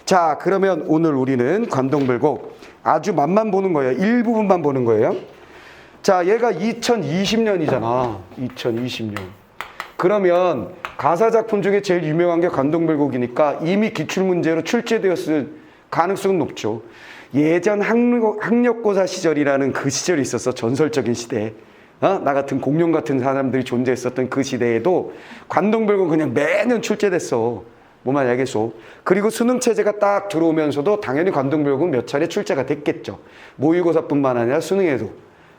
자, 그러면 오늘 우리는 관동불곡 아주 맛만 보는 거예요. 일부분만 보는 거예요. 자, 얘가 2020년이잖아. 2020년. 그러면 가사 작품 중에 제일 유명한 게 관동불곡이니까 이미 기출문제로 출제되었을 가능성은 높죠. 예전 학력고사 시절이라는 그 시절이 있었어. 전설적인 시대에. 나 같은 공룡 같은 사람들이 존재했었던 그 시대에도 관동불곡 그냥 매년 출제됐어. 뭐만 알겠소. 그리고 수능 체제가 딱 들어오면서도 당연히 관동불곡은 몇 차례 출제가 됐겠죠. 모의고사뿐만 아니라 수능에도.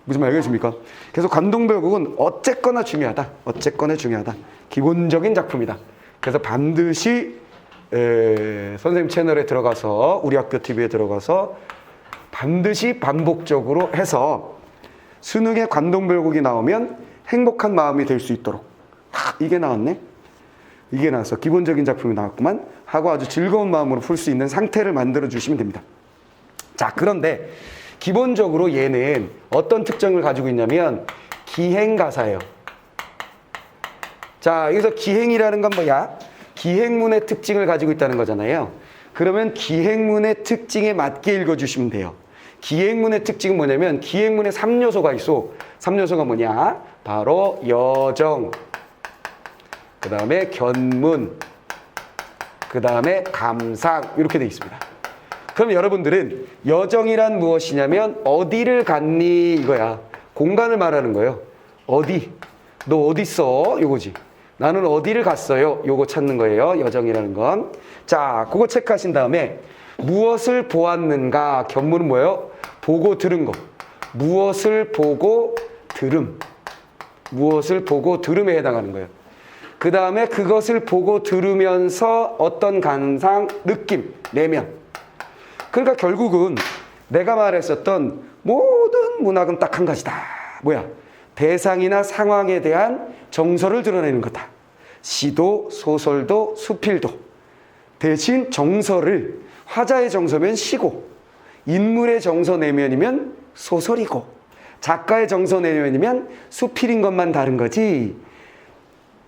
무슨 말 알겠습니까? 그래서 관동불곡은 어쨌거나 중요하다. 어쨌거나 중요하다. 기본적인 작품이다. 그래서 반드시 선생님 채널에 들어가서 우리 학교 TV에 들어가서 반드시 반복적으로 해서 수능에 관동불곡이 나오면 행복한 마음이 될 수 있도록 이게 나왔네? 이게 나와서 기본적인 작품이 나왔구만 하고 아주 즐거운 마음으로 풀 수 있는 상태를 만들어 주시면 됩니다. 자, 그런데 기본적으로 얘는 어떤 특징을 가지고 있냐면 기행가사예요. 자, 여기서 기행이라는 건 뭐야? 기행문의 특징을 가지고 있다는 거잖아요. 그러면 기행문의 특징에 맞게 읽어주시면 돼요. 기행문의 특징은 뭐냐면 기행문에 3요소가 있어. 3요소가 뭐냐? 바로 여정, 그 다음에 견문, 그 다음에 감상 이렇게 되어 있습니다. 그럼 여러분들은 여정이란 무엇이냐면 어디를 갔니 이거야. 공간을 말하는 거예요. 어디? 너 어디 있어? 요거지. 나는 어디를 갔어요? 요거 찾는 거예요. 여정이라는 건. 자, 그거 체크하신 다음에 무엇을 보았는가? 견문은 뭐예요? 보고 들은 거. 무엇을 보고 들음. 무엇을 보고 들음에 해당하는 거예요. 그 다음에 그것을 보고 들으면서 어떤 감상, 느낌, 내면. 그러니까 결국은 내가 말했었던 모든 문학은 딱 한 가지다. 뭐야? 대상이나 상황에 대한 정서를 드러내는 거다. 시도, 소설도, 수필도. 대신 정서를 화자의 정서면 시고, 인물의 정서 내면이면 소설이고, 작가의 정서 내면이면 수필인 것만 다른 거지.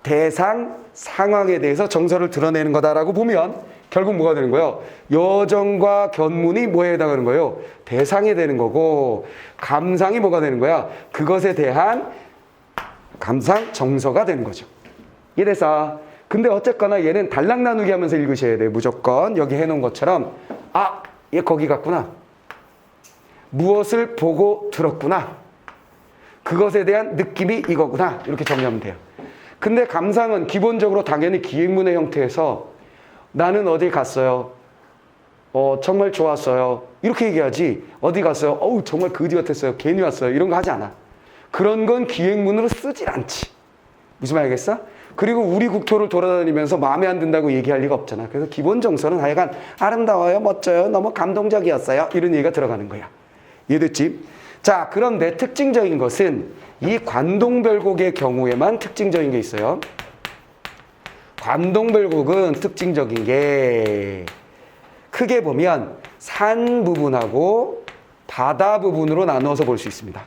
대상, 상황에 대해서 정서를 드러내는 거다라고 보면 결국 뭐가 되는 거예요? 여정과 견문이 뭐에 해당하는 거예요? 대상이 되는 거고, 감상이 뭐가 되는 거야? 그것에 대한 감상, 정서가 되는 거죠. 이래서 근데 어쨌거나 얘는 단락 나누기 하면서 읽으셔야 돼요. 무조건 여기 해놓은 것처럼 얘 거기 갔구나. 무엇을 보고 들었구나. 그것에 대한 느낌이 이거구나. 이렇게 정리하면 돼요. 근데 감상은 기본적으로 당연히 기행문의 형태에서 나는 어디 갔어요. 정말 좋았어요. 이렇게 얘기하지. 어디 갔어요. 정말 거지 같았어요. 괜히 왔어요. 이런 거 하지 않아. 그런 건 기행문으로 쓰질 않지. 무슨 말 알겠어? 그리고 우리 국토를 돌아다니면서 마음에 안 든다고 얘기할 리가 없잖아. 그래서 기본 정서는 하여간 아름다워요. 멋져요. 너무 감동적이었어요. 이런 얘기가 들어가는 거야. 이해됐지? 자, 그런데 특징적인 것은 이 관동불곡의 경우에만 특징적인 게 있어요. 관동불곡은 특징적인 게 크게 보면 산 부분하고 바다 부분으로 나누어서 볼 수 있습니다.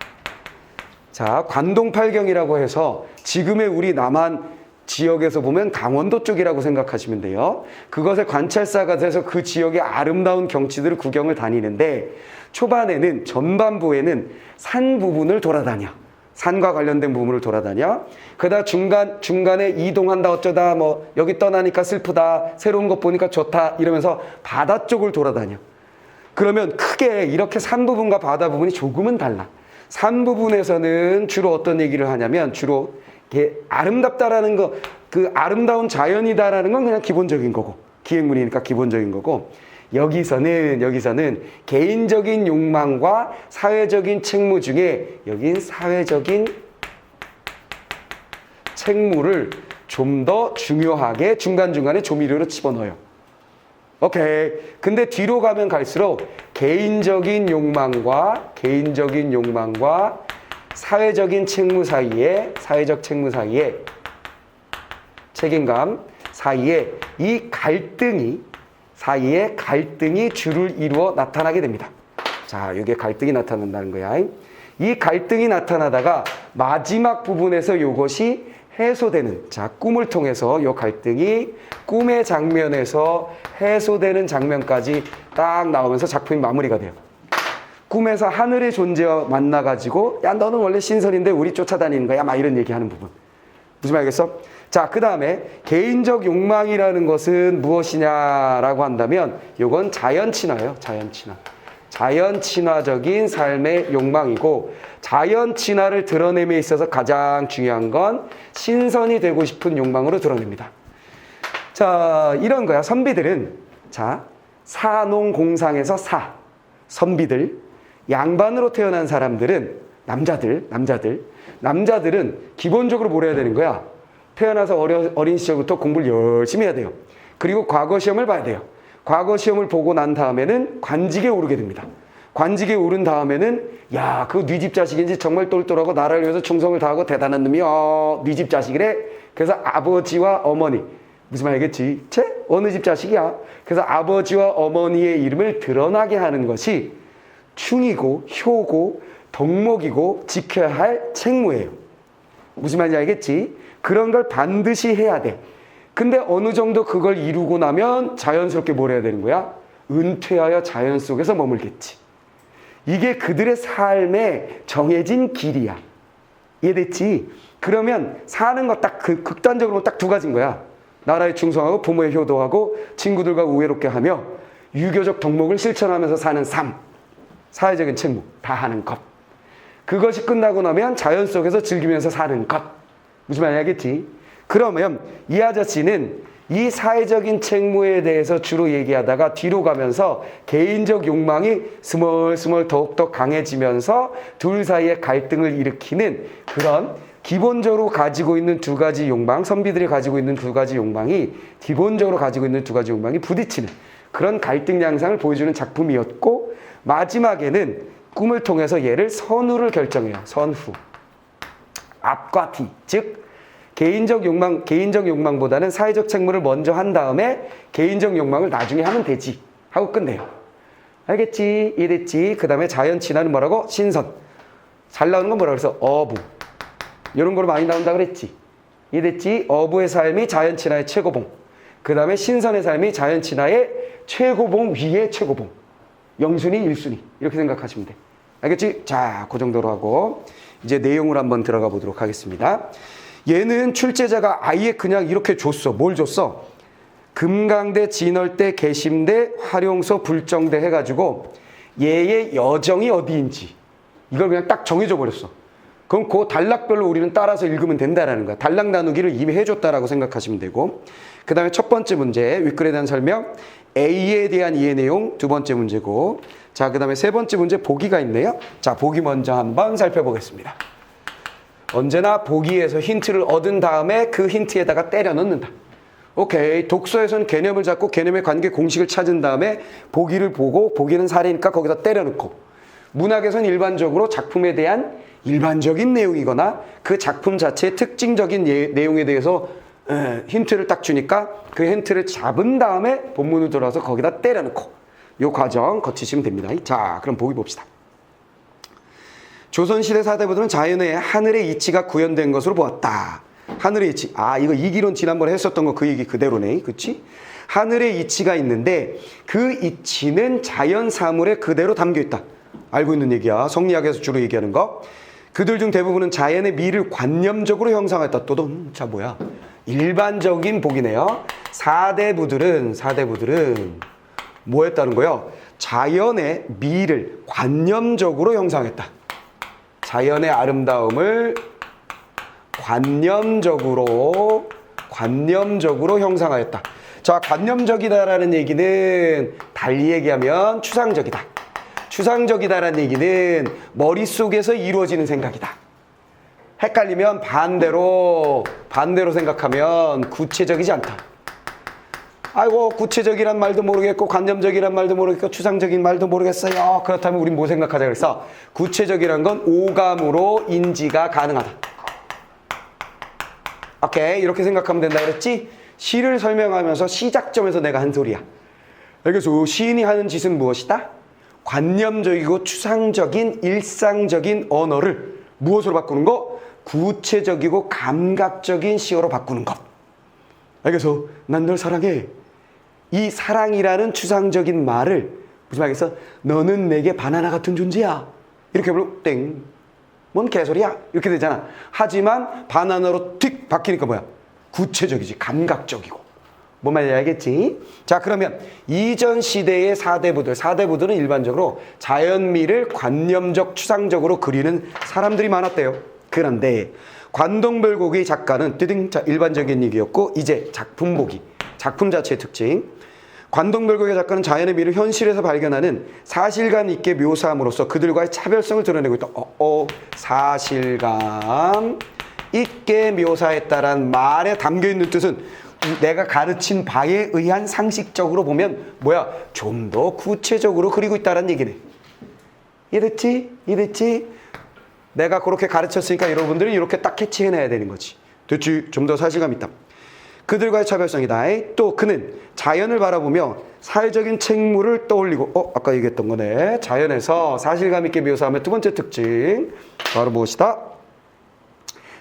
자, 관동팔경이라고 해서 지금의 우리 남한 지역에서 보면 강원도 쪽이라고 생각하시면 돼요. 그것의 관찰사가 돼서 그 지역의 아름다운 경치들을 구경을 다니는데 초반에는 전반부에는 산 부분을 돌아다녀. 산과 관련된 부분을 돌아다녀. 그러다 중간에 이동한다 어쩌다 뭐 여기 떠나니까 슬프다. 새로운 것 보니까 좋다. 이러면서 바다 쪽을 돌아다녀. 그러면 크게 이렇게 산 부분과 바다 부분이 조금은 달라. 산 부분에서는 주로 어떤 얘기를 하냐면 주로 이게 아름답다라는 거, 그 아름다운 자연이다라는 건 그냥 기본적인 거고 기행문이니까 기본적인 거고 여기서는 개인적인 욕망과 사회적인 책무 중에 여긴 사회적인 책무를 좀 더 중요하게 중간중간에 조미료로 집어넣어요. 오케이. 근데 뒤로 가면 갈수록 개인적인 욕망과 사회적인 책무 사이에, 사회적 책무 사이에, 책임감 사이에 이 갈등이 주를 이루어 나타나게 됩니다. 자, 이게 갈등이 나타난다는 거야. 이 갈등이 나타나다가 마지막 부분에서 이것이 해소되는, 자, 꿈을 통해서 이 갈등이 꿈의 장면에서 해소되는 장면까지 딱 나오면서 작품이 마무리가 돼요. 꿈에서 하늘의 존재와 만나가지고 야 너는 원래 신선인데 우리 쫓아다니는 거야 막 이런 얘기하는 부분. 무슨 말이겠어? 자, 그 다음에 개인적 욕망이라는 것은 무엇이냐라고 한다면 이건 자연친화예요. 자연친화. 자연친화적인 삶의 욕망이고 자연친화를 드러냄에 있어서 가장 중요한 건 신선이 되고 싶은 욕망으로 드러냅니다. 자, 이런 거야. 선비들은 자, 사농공상에서 선비들, 양반으로 태어난 사람들은 남자들은 기본적으로 뭘 해야 되는 거야? 태어나서 어린 시절부터 공부를 열심히 해야 돼요. 그리고 과거 시험을 봐야 돼요. 과거 시험을 보고 난 다음에는 관직에 오르게 됩니다. 관직에 오른 다음에는 야, 그거 네 집 자식인지 정말 똘똘하고 나라를 위해서 충성을 다하고 대단한 놈이야. 네 집 자식이래. 그래서 아버지와 어머니 무슨 말이겠지? 어느 집 자식이야? 그래서 아버지와 어머니의 이름을 드러나게 하는 것이 충이고 효고 덕목이고 지켜야 할 책무예요. 무슨 말인지 알겠지? 그런 걸 반드시 해야 돼. 근데 어느 정도 그걸 이루고 나면 자연스럽게 뭘 해야 되는 거야? 은퇴하여 자연 속에서 머물겠지. 이게 그들의 삶의 정해진 길이야. 이해됐지? 그러면 사는 거 딱 극단적으로 딱 두 가지인 거야. 나라에 충성하고 부모에 효도하고 친구들과 우애롭게 하며 유교적 덕목을 실천하면서 사는 삶. 사회적인 책무 다 하는 것. 그것이 끝나고 나면 자연 속에서 즐기면서 사는 것. 무슨 말인지 알겠지? 그러면 이 아저씨는 이 사회적인 책무에 대해서 주로 얘기하다가 뒤로 가면서 개인적 욕망이 스멀스멀 더욱더 강해지면서 둘 사이에 갈등을 일으키는 그런 기본적으로 가지고 있는 두 가지 욕망, 선비들이 가지고 있는 두 가지 욕망이 기본적으로 가지고 있는 두 가지 욕망이 부딪히는 그런 갈등 양상을 보여주는 작품이었고 마지막에는 꿈을 통해서 얘를 선후를 결정해요. 선후. 앞과 뒤. 즉 개인적 욕망보다는 사회적 책무를 먼저 한 다음에 개인적 욕망을 나중에 하면 되지 하고 끝내요. 알겠지? 이해됐지? 그 다음에 자연친화는 뭐라고? 신선. 잘 나오는 건 뭐라고 그래서 어부. 이런 거로 많이 나온다 그랬지? 이해됐지? 어부의 삶이 자연친화의 최고봉. 그 다음에 신선의 삶이 자연친화의 최고봉 위의 최고봉. 영순위, 일순위 이렇게 생각하시면 돼. 알겠지? 자, 그 정도로 하고 이제 내용을 한번 들어가 보도록 하겠습니다. 얘는 출제자가 아예 그냥 이렇게 줬어. 뭘 줬어? 금강대, 진월대, 개심대, 활용서, 불정대 해가지고 얘의 여정이 어디인지 이걸 그냥 딱 정해줘 버렸어. 그럼 그 단락별로 우리는 따라서 읽으면 된다라는 거야. 단락 나누기를 이미 해줬다라고 생각하시면 되고 그 다음에 첫 번째 문제 윗글에 대한 설명 A에 대한 이해 내용 두 번째 문제고 자, 그 다음에 세 번째 문제 보기가 있네요. 자, 보기 먼저 한번 살펴보겠습니다. 언제나 보기에서 힌트를 얻은 다음에 그 힌트에다가 때려 넣는다. 오케이. 독서에서는 개념을 잡고 개념의 관계 공식을 찾은 다음에 보기를 보고 보기는 사례니까 거기다 때려 넣고 문학에서는 일반적으로 작품에 대한 일반적인 내용이거나 그 작품 자체의 특징적인 내용에 대해서 힌트를 딱 주니까 그 힌트를 잡은 다음에 본문을 들어서 거기다 때려 넣고 이 과정 거치시면 됩니다. 자, 그럼 보기 봅시다. 조선시대 사대부들은 자연의 하늘의 이치가 구현된 것으로 보았다. 하늘의 이치. 아, 이거 이기론 지난번에 했었던 거 그 얘기 그대로네. 그치? 하늘의 이치가 있는데 그 이치는 자연 사물에 그대로 담겨 있다. 알고 있는 얘기야. 성리학에서 주로 얘기하는 거. 그들 중 대부분은 자연의 미를 관념적으로 형상했다. 또돈. 자, 뭐야? 일반적인 복이네요. 사대부들은 뭐 했다는 거예요? 자연의 미를 관념적으로 형상했다. 자연의 아름다움을 관념적으로 형상하였다. 자, 관념적이다라는 얘기는 달리 얘기하면 추상적이다. 추상적이다라는 얘기는 머릿속에서 이루어지는 생각이다. 헷갈리면 반대로 생각하면 구체적이지 않다. 아이고, 구체적이란 말도 모르겠고 관념적이란 말도 모르겠고 추상적인 말도 모르겠어요. 그렇다면 우린 뭐 생각하자 그래서 구체적이란 건 오감으로 인지가 가능하다. 오케이, 이렇게 생각하면 된다 그랬지? 시를 설명하면서 시작점에서 내가 한 소리야. 그래서 시인이 하는 짓은 무엇이다? 관념적이고 추상적인 일상적인 언어를 무엇으로 바꾸는 거? 구체적이고 감각적인 시어로 바꾸는 것. 그래서 난 널 사랑해. 이 사랑이라는 추상적인 말을 무슨 말이겠어? 너는 내게 바나나 같은 존재야. 이렇게 부르면 땡. 뭔 개소리야? 이렇게 되잖아. 하지만 바나나로 틱 바뀌니까 뭐야? 구체적이지. 감각적이고. 뭔 말인지 알겠지? 자, 그러면 이전 시대의 사대부들은 일반적으로 자연미를 관념적, 추상적으로 그리는 사람들이 많았대요. 그런데 관동별곡의 작가는 뜨딩, 자, 일반적인 얘기였고, 이제 작품 보기, 작품 자체의 특징. 관동별곡의 작가는 자연의 미를 현실에서 발견하는 사실감 있게 묘사함으로써 그들과의 차별성을 드러내고 있다. 사실감 있게 묘사했다라는 말에 담겨있는 뜻은 내가 가르친 바에 의한 상식적으로 보면 뭐야? 좀 더 구체적으로 그리고 있다는 얘기네. 이해됐지? 이해됐지? 내가 그렇게 가르쳤으니까 여러분들은 이렇게 딱 캐치해내야 되는 거지. 됐지? 좀 더 사실감 있다. 그들과의 차별성이다. 또 그는 자연을 바라보며 사회적인 책무를 떠올리고 아까 얘기했던 거네. 자연에서 사실감 있게 묘사하면 두 번째 특징 바로 무엇이다?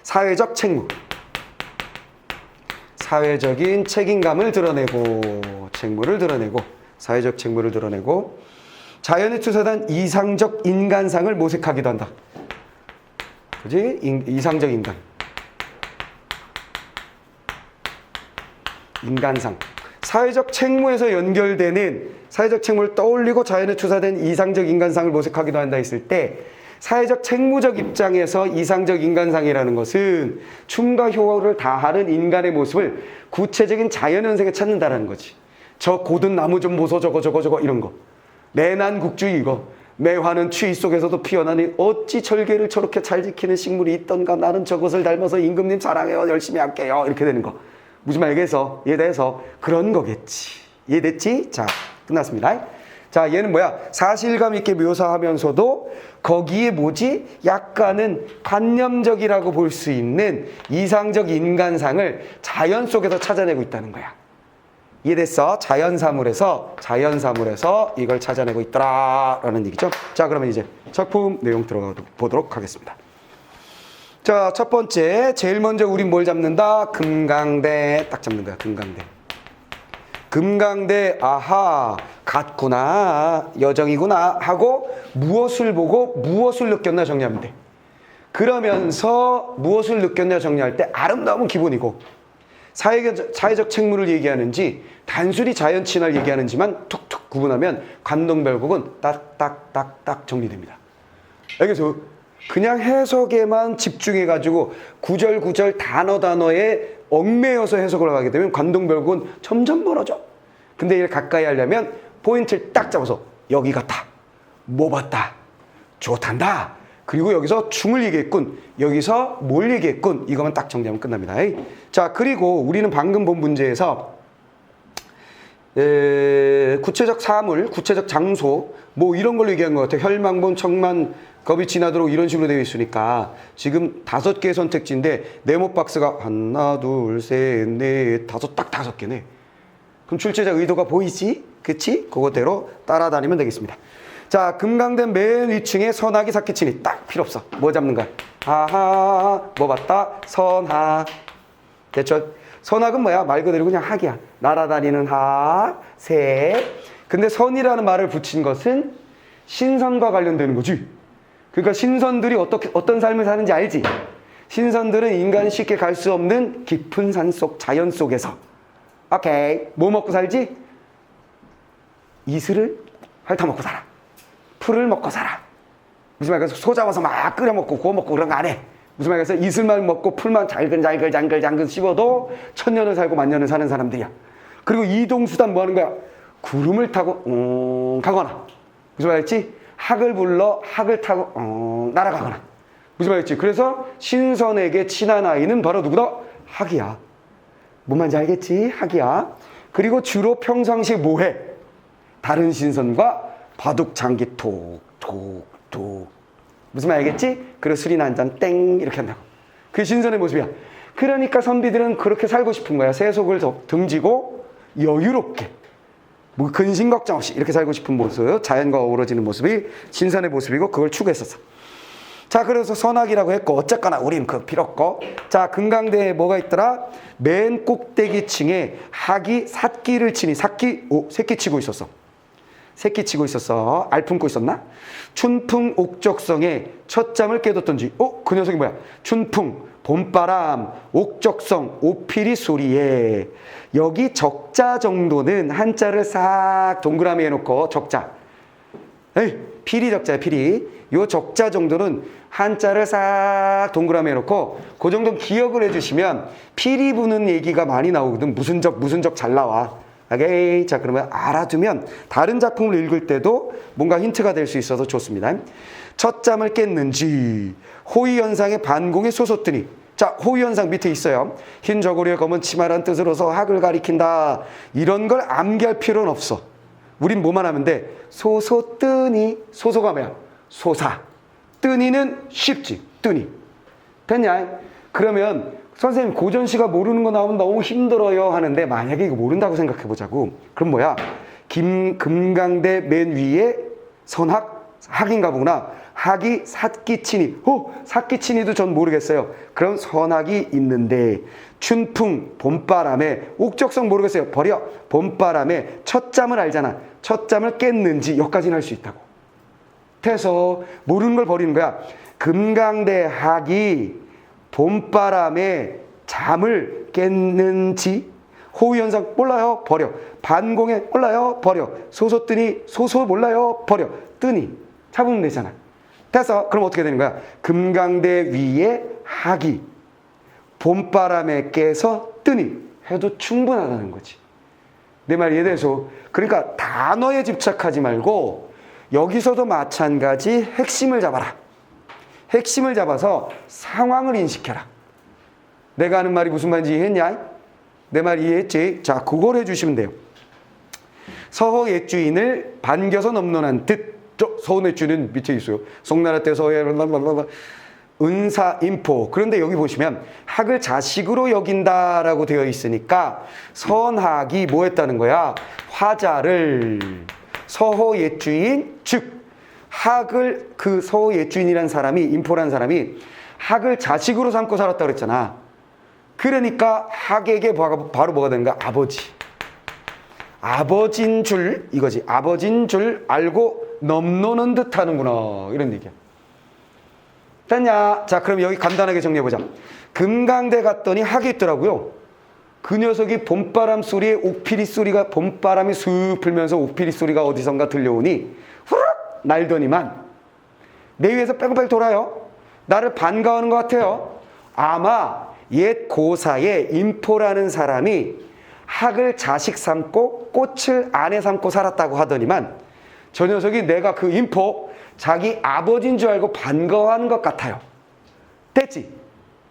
사회적 책무. 사회적인 책임감을 드러내고 책무를 드러내고 사회적 책무를 드러내고 자연에 투사된 이상적 인간상을 모색하기도 한다. 그지? 이상적 인간. 인간상. 사회적 책무에서 연결되는 사회적 책무를 떠올리고 자연에 투사된 이상적 인간상을 모색하기도 한다 했을 때 사회적 책무적 입장에서 이상적 인간상이라는 것은 춤과 효를 다하는 인간의 모습을 구체적인 자연현상에 찾는다라는 거지. 저 고든 나무 좀 보소 저거 이런 거. 내난국주의 이거. 매화는 추위 속에서도 피어나니 어찌 절개를 저렇게 잘 지키는 식물이 있던가 나는 저것을 닮아서 임금님 사랑해요 열심히 할게요 이렇게 되는 거. 무슨 말이겠어? 이해돼서 그런 거겠지. 이해됐지? 자, 끝났습니다. 자, 얘는 뭐야? 사실감 있게 묘사하면서도 거기에 뭐지? 약간은 관념적이라고 볼 수 있는 이상적 인간상을 자연 속에서 찾아내고 있다는 거야. 이해됐어? 자연사물에서 이걸 찾아내고 있더라라는 얘기죠. 자, 그러면 이제 작품 내용 들어가 보도록 하겠습니다. 자, 첫 번째, 제일 먼저 우린 뭘 잡는다? 금강대. 딱 잡는 거야, 금강대. 금강대, 아하, 같구나, 여정이구나 하고 무엇을 보고 무엇을 느꼈나 정리하면 돼. 그러면서 무엇을 느꼈냐 정리할 때 아름다움은 기본이고 사회적 책무를 얘기하는지 단순히 자연 친화를 얘기하는지만 툭툭 구분하면 관동별곡은 딱딱딱딱 정리됩니다. 여기서 그냥 해석에만 집중해가지고 구절 단어에 얽매여서 해석을 하게 되면 관동별곡은 점점 멀어져. 근데 이를 가까이 하려면 포인트를 딱 잡아서 여기 같다, 뭐 봤다, 좋단다, 그리고 여기서 춤을 얘기했군, 여기서 뭘 얘기했군, 이거만 딱 정리하면 끝납니다. 자, 그리고 우리는 방금 본 문제에서 구체적 사물, 구체적 장소 뭐 이런 걸로 얘기한 것 같아요. 혈망본, 청만, 겁이 지나도록 이런 식으로 되어 있으니까 지금 5개의 선택지인데 네모 박스가 하나, 둘, 셋, 넷, 다섯 개네. 그럼 출제자 의도가 보이지? 그치? 그거대로 따라다니면 되겠습니다. 자, 금강대 맨 위층에 선하기 사키치니 딱 필요 없어. 뭐 잡는 거야? 하하, 뭐 봤다? 선하. 됐죠? 선학은 뭐야? 말 그대로 그냥 학이야. 날아다니는 학, 새. 근데 선이라는 말을 붙인 것은 신선과 관련되는 거지. 그러니까 신선들이 어떤 삶을 사는지 알지? 신선들은 인간이 쉽게 갈 수 없는 깊은 산속, 자연 속에서. 오케이. 뭐 먹고 살지? 이슬을 핥아먹고 살아. 풀을 먹고 살아. 무슨 말이겠어? 소 잡아서 막 끓여 먹고 구워 먹고 그런 거 안 해. 무슨 말이겠어? 이슬만 먹고 풀만 잘글 씹어도 천년을 살고 만년을 사는 사람들이야. 그리고 이동수단 뭐 하는 거야? 구름을 타고 가거나. 무슨 말이겠지? 학을 불러 학을 타고 날아가거나. 무슨 말이겠지? 그래서 신선에게 친한 아이는 바로 누구다? 학이야. 뭔 말인지 알겠지? 학이야. 그리고 주로 평상시에 뭐 해? 다른 신선과 바둑 장기 톡 무슨 말 알겠지? 그리고 술이나 한잔 땡 이렇게 한다고. 그게 신선의 모습이야. 그러니까 선비들은 그렇게 살고 싶은 거야. 세속을 등지고 여유롭게 뭐 근심 걱정 없이 이렇게 살고 싶은 모습, 자연과 어우러지는 모습이 신선의 모습이고 그걸 추구했었어. 자, 그래서 선악이라고 했고, 어쨌거나 우린 그 필요 없고. 자, 금강대에 뭐가 있더라? 맨 꼭대기 층에 학이 삿기를 치니, 새끼 치고 있었어. 새끼 치고 있었어. 알 품고 있었나? 춘풍 옥적성에 첫잠을 깨뒀던지. 그 녀석이 뭐야? 춘풍, 봄바람, 옥적성, 오피리 소리에. 여기 적자 정도는 한자를 싹 동그라미 해놓고 적자. 에이, 피리 적자야, 피리. 요 적자 정도는 한자를 싹 동그라미 해놓고 그 정도는 기억을 해주시면 피리 부는 얘기가 많이 나오거든. 무슨 적 잘 나와. 오케이. 자, 그러면 알아두면 다른 작품을 읽을 때도 뭔가 힌트가 될 수 있어서 좋습니다. 첫 잠을 깼는지 호위현상의 반공에 솟았더니. 자, 호위현상 밑에 있어요. 흰 저고리에 검은 치마란 뜻으로서 학을 가리킨다. 이런 걸 암기할 필요는 없어. 우린 뭐만 하면 돼? 소소뜨니. 소소가 뭐야? 소사. 뜨니는 쉽지. 뜨니. 됐냐? 그러면 선생님 고전시가 모르는 거 나오면 너무 힘들어요 하는데, 만약에 이거 모른다고 생각해 보자고. 그럼 뭐야? 금강대 맨 위에 학인가 보구나. 학이 삿기치니. 삿기치니도 전 모르겠어요. 그럼 선학이 있는데 춘풍 봄바람에, 옥적성 모르겠어요. 버려. 봄바람에 첫 잠을 알잖아. 첫 잠을 깼는지 여기까지는 할 수 있다고. 그래서 모르는 걸 버리는 거야. 금강대 학이 봄바람에 잠을 깼는지. 호위현상 몰라요? 버려. 반공에 몰라요? 버려. 소소뜨니. 소소 몰라요? 버려. 뜨니. 잡으면 되잖아. 됐어. 그럼 어떻게 되는 거야? 금강대 위에 학이 봄바람에 깨서 뜨니 해도 충분하다는 거지. 내 말 이해돼서. 그러니까 단어에 집착하지 말고 여기서도 마찬가지 핵심을 잡아라. 핵심을 잡아서 상황을 인식해라. 내가 하는 말이 무슨 말인지 이해했냐? 내 말 이해했지? 자, 그걸 해주시면 돼요. 서호 옛주인을 반겨서 넘론한 듯. 서호 옛주인은 밑에 있어요. 송나라 때 서호의 은사, 인포. 그런데 여기 보시면 학을 자식으로 여긴다라고 되어 있으니까 선학이 뭐 했다는 거야? 화자를. 서호 옛주인, 즉 학을, 그 서호 옛주인이라는 사람이, 인포라는 사람이 학을 자식으로 삼고 살았다 그랬잖아. 그러니까 학에게 바로 뭐가 되는 거야? 아버지. 아버지인 줄, 이거지. 아버지인 줄 알고 넘노는 듯 하는구나. 이런 얘기야. 됐냐? 자, 그럼 여기 간단하게 정리해보자. 금강대 갔더니 학이 있더라고요. 그 녀석이 봄바람 소리에 옥피리 소리가, 봄바람이 슥 불면서 옥피리 소리가 어디선가 들려오니 후루룩 날더니만 내 위에서 뺑뺑 돌아요. 나를 반가워하는 것 같아요. 아마 옛 고사에 인포라는 사람이 학을 자식 삼고 꽃을 아내 삼고 살았다고 하더니만 저 녀석이 내가 그 인포 자기 아버지인 줄 알고 반가워하는 것 같아요. 됐지?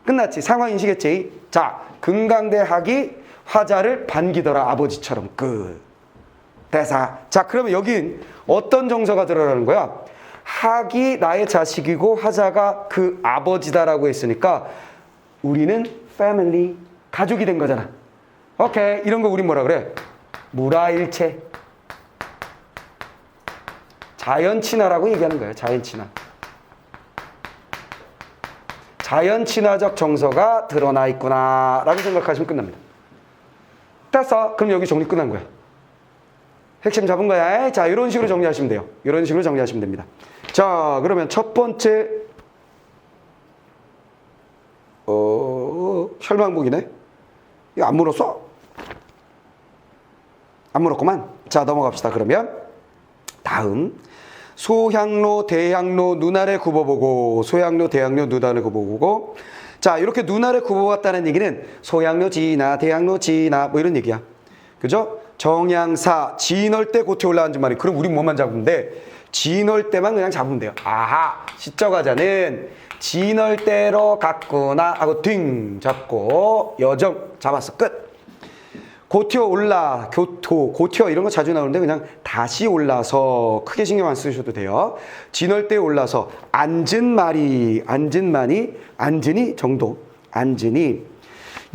끝났지? 상황 인식했지? 자, 금강대 학이 화자를 반기더라. 아버지처럼. 끝. 대사. 자, 그러면 여긴 어떤 정서가 들어가는 거야? 학이 나의 자식이고 화자가 그 아버지다라고 했으니까 우리는 패밀리, 가족이 된 거잖아. 오케이. 이런 거 우린 뭐라 그래? 무라일체. 자연친화라고 얘기하는 거예요. 자연친화. 자연친화적 정서가 드러나 있구나 라고 생각하시면 끝납니다. 됐어. 그럼 여기 정리 끝난 거야. 핵심 잡은 거야. 자, 이런 식으로 정리하시면 돼요. 이런 식으로 정리하시면 됩니다. 자, 그러면 첫 번째 혈망복이네. 이거 안 물었어? 안 물었구만. 자, 넘어갑시다. 그러면 다음 소향로, 대향로, 눈알에 굽어보고. 소향로, 대향로, 눈알에 굽어보고. 자, 이렇게 눈알에 굽어봤다는 얘기는 소향로 지나, 대향로 지나 뭐 이런 얘기야. 그죠? 정양사, 진월 때 고태 올라앉은 말이. 그럼 우리 뭐만 잡으면 돼? 진월 때만 그냥 잡으면 돼요. 아하, 시적화자는 진월 때로 갔구나 하고 딩 잡고 여정 잡았어. 끝. 고티어 올라, 교토, 고티어 이런 거 자주 나오는데 그냥 다시 올라서 크게 신경 안 쓰셔도 돼요. 진월 때 올라서 앉은 말이, 앉은 많이, 앉으니 정도, 앉으니.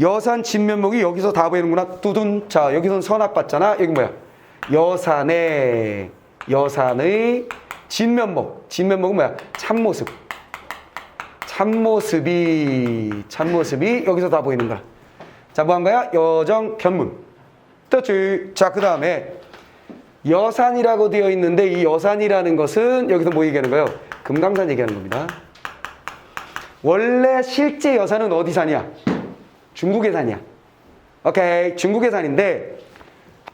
여산 진면목이 여기서 다 보이는구나. 뚜둔. 자, 여기서는 선악 봤잖아. 여기 뭐야? 여산의 진면목. 진면목은 뭐야? 참모습. 참모습이 여기서 다 보이는 거야. 자, 뭐 한 거야? 여정 견문. 뜻이. 자, 그 다음에 여산이라고 되어 있는데 이 여산이라는 것은 여기서 뭐 얘기하는 거예요? 금강산 얘기하는 겁니다. 원래 실제 여산은 어디 산이야? 중국의 산이야. 오케이, 중국의 산인데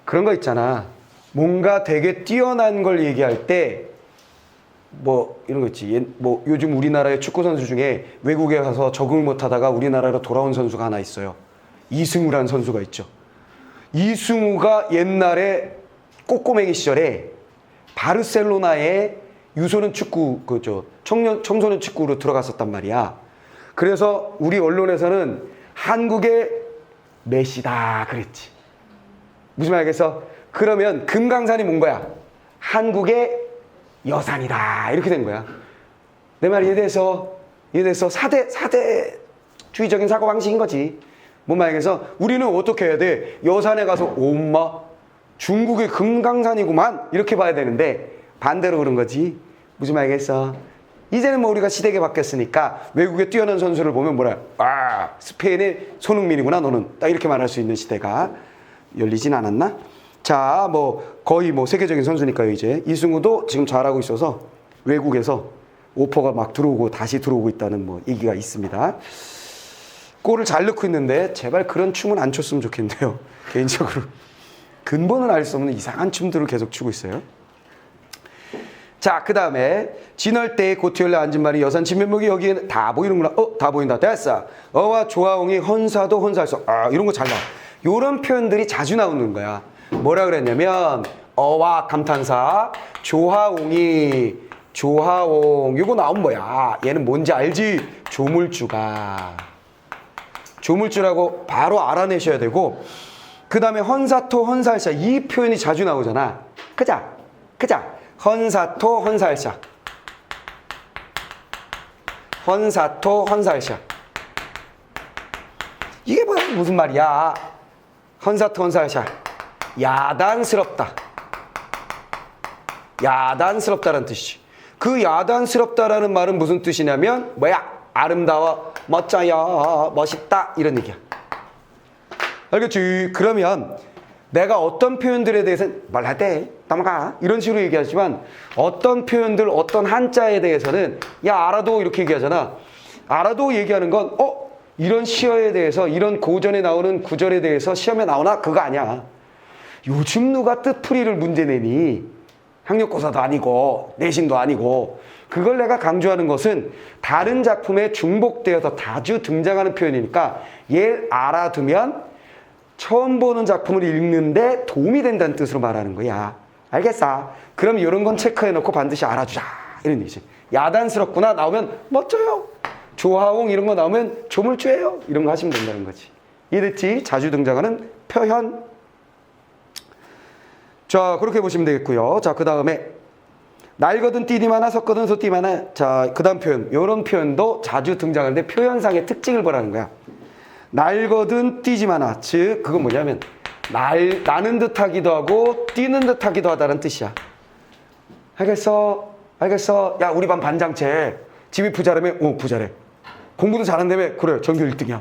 그런 거 있잖아. 뭔가 되게 뛰어난 걸 얘기할 때 뭐 이런 거 있지. 뭐 요즘 우리나라의 축구 선수 중에 외국에 가서 적응을 못하다가 우리나라로 돌아온 선수가 하나 있어요. 이승우라는 선수가 있죠. 이승우가 옛날에 꼬꼬맹이 시절에 바르셀로나에 유소년 축구 청소년 축구로 들어갔었단 말이야. 그래서 우리 언론에서는 한국의 메시다 그랬지. 무슨 말이겠어? 그러면 금강산이 뭔 거야? 한국의 여산이다 이렇게 된 거야. 내 말이 이해돼서 사대주의적인 사고방식인 거지. 뭔 말이겠어? 우리는 어떻게 해야 돼? 여산에 가서 엄마 중국의 금강산이구만 이렇게 봐야 되는데 반대로 그런 거지. 무슨 말이겠어? 이제는 뭐 우리가 시대가 바뀌었으니까 외국에 뛰어난 선수를 보면 뭐라, 아 스페인의 손흥민이구나 너는, 딱 이렇게 말할 수 있는 시대가 열리진 않았나? 자, 뭐 거의 뭐 세계적인 선수니까요. 이제 이승우도 지금 잘하고 있어서 외국에서 오퍼가 막 들어오고 다시 들어오고 있다는 뭐 얘기가 있습니다. 골을 잘 넣고 있는데 제발 그런 춤은 안 췄으면 좋겠네요. 개인적으로 근본은 알 수 없는 이상한 춤들을 계속 추고 있어요. 자, 그 다음에 진월대에 고티올라 앉은 말이 여산 진면목이 여기에 다 보이는구나. 다 보인다. 됐어. 어와 조화옹이 헌사도 헌사할서. 아, 이런 거 잘 나와. 요런 표현들이 자주 나오는 거야. 뭐라 그랬냐면 어와 감탄사, 조화옹이, 조화옹 요거 나온 뭐야? 얘는 뭔지 알지? 조물주가. 조물주라고 바로 알아내셔야 되고, 그 다음에 헌사토 헌사할사 이 표현이 자주 나오잖아. 그자 헌사토 헌사할사, 헌사토 헌사할사 이게 뭐야? 무슨 말이야? 헌사토 헌사할사 야단스럽다라는 뜻이지. 그 야단스럽다라는 말은 무슨 뜻이냐면 뭐야? 아름다워, 멋져요, 멋있다 이런 얘기야. 알겠지? 그러면 내가 어떤 표현들에 대해서는 말할 때 넘어가 이런 식으로 얘기하지만 어떤 표현들, 어떤 한자에 대해서는 야 알아도 이렇게 얘기하잖아. 알아도 얘기하는 건 이런 시어에 대해서, 이런 고전에 나오는 구절에 대해서 시험에 나오나? 그거 아니야. 요즘 누가 뜻풀이를 문제 내니? 학력고사도 아니고 내신도 아니고. 그걸 내가 강조하는 것은 다른 작품에 중복되어서 자주 등장하는 표현이니까 얘 알아두면 처음 보는 작품을 읽는데 도움이 된다는 뜻으로 말하는 거야. 알겠어? 그럼 이런 건 체크해놓고 반드시 알아주자 이런 얘기지. 야단스럽구나 나오면 멋져요. 조화옹 이런 거 나오면 조물주예요. 이런 거 하시면 된다는 거지. 이랬지? 자주 등장하는 표현. 자, 그렇게 보시면 되겠고요. 자, 그 다음에 날거든 띠디마나 섰거든 소띠마나. 자, 그 다음 표현. 이런 표현도 자주 등장하는데 표현상의 특징을 보라는 거야. 날거든 뛰지마나. 즉 그건 뭐냐면 나는 듯 하기도 하고 뛰는 듯 하기도 하다는 뜻이야. 알겠어? 야, 우리 반 반장체 집이 부자라며? 부자래. 공부도 잘한다며? 그래, 전교 1등이야.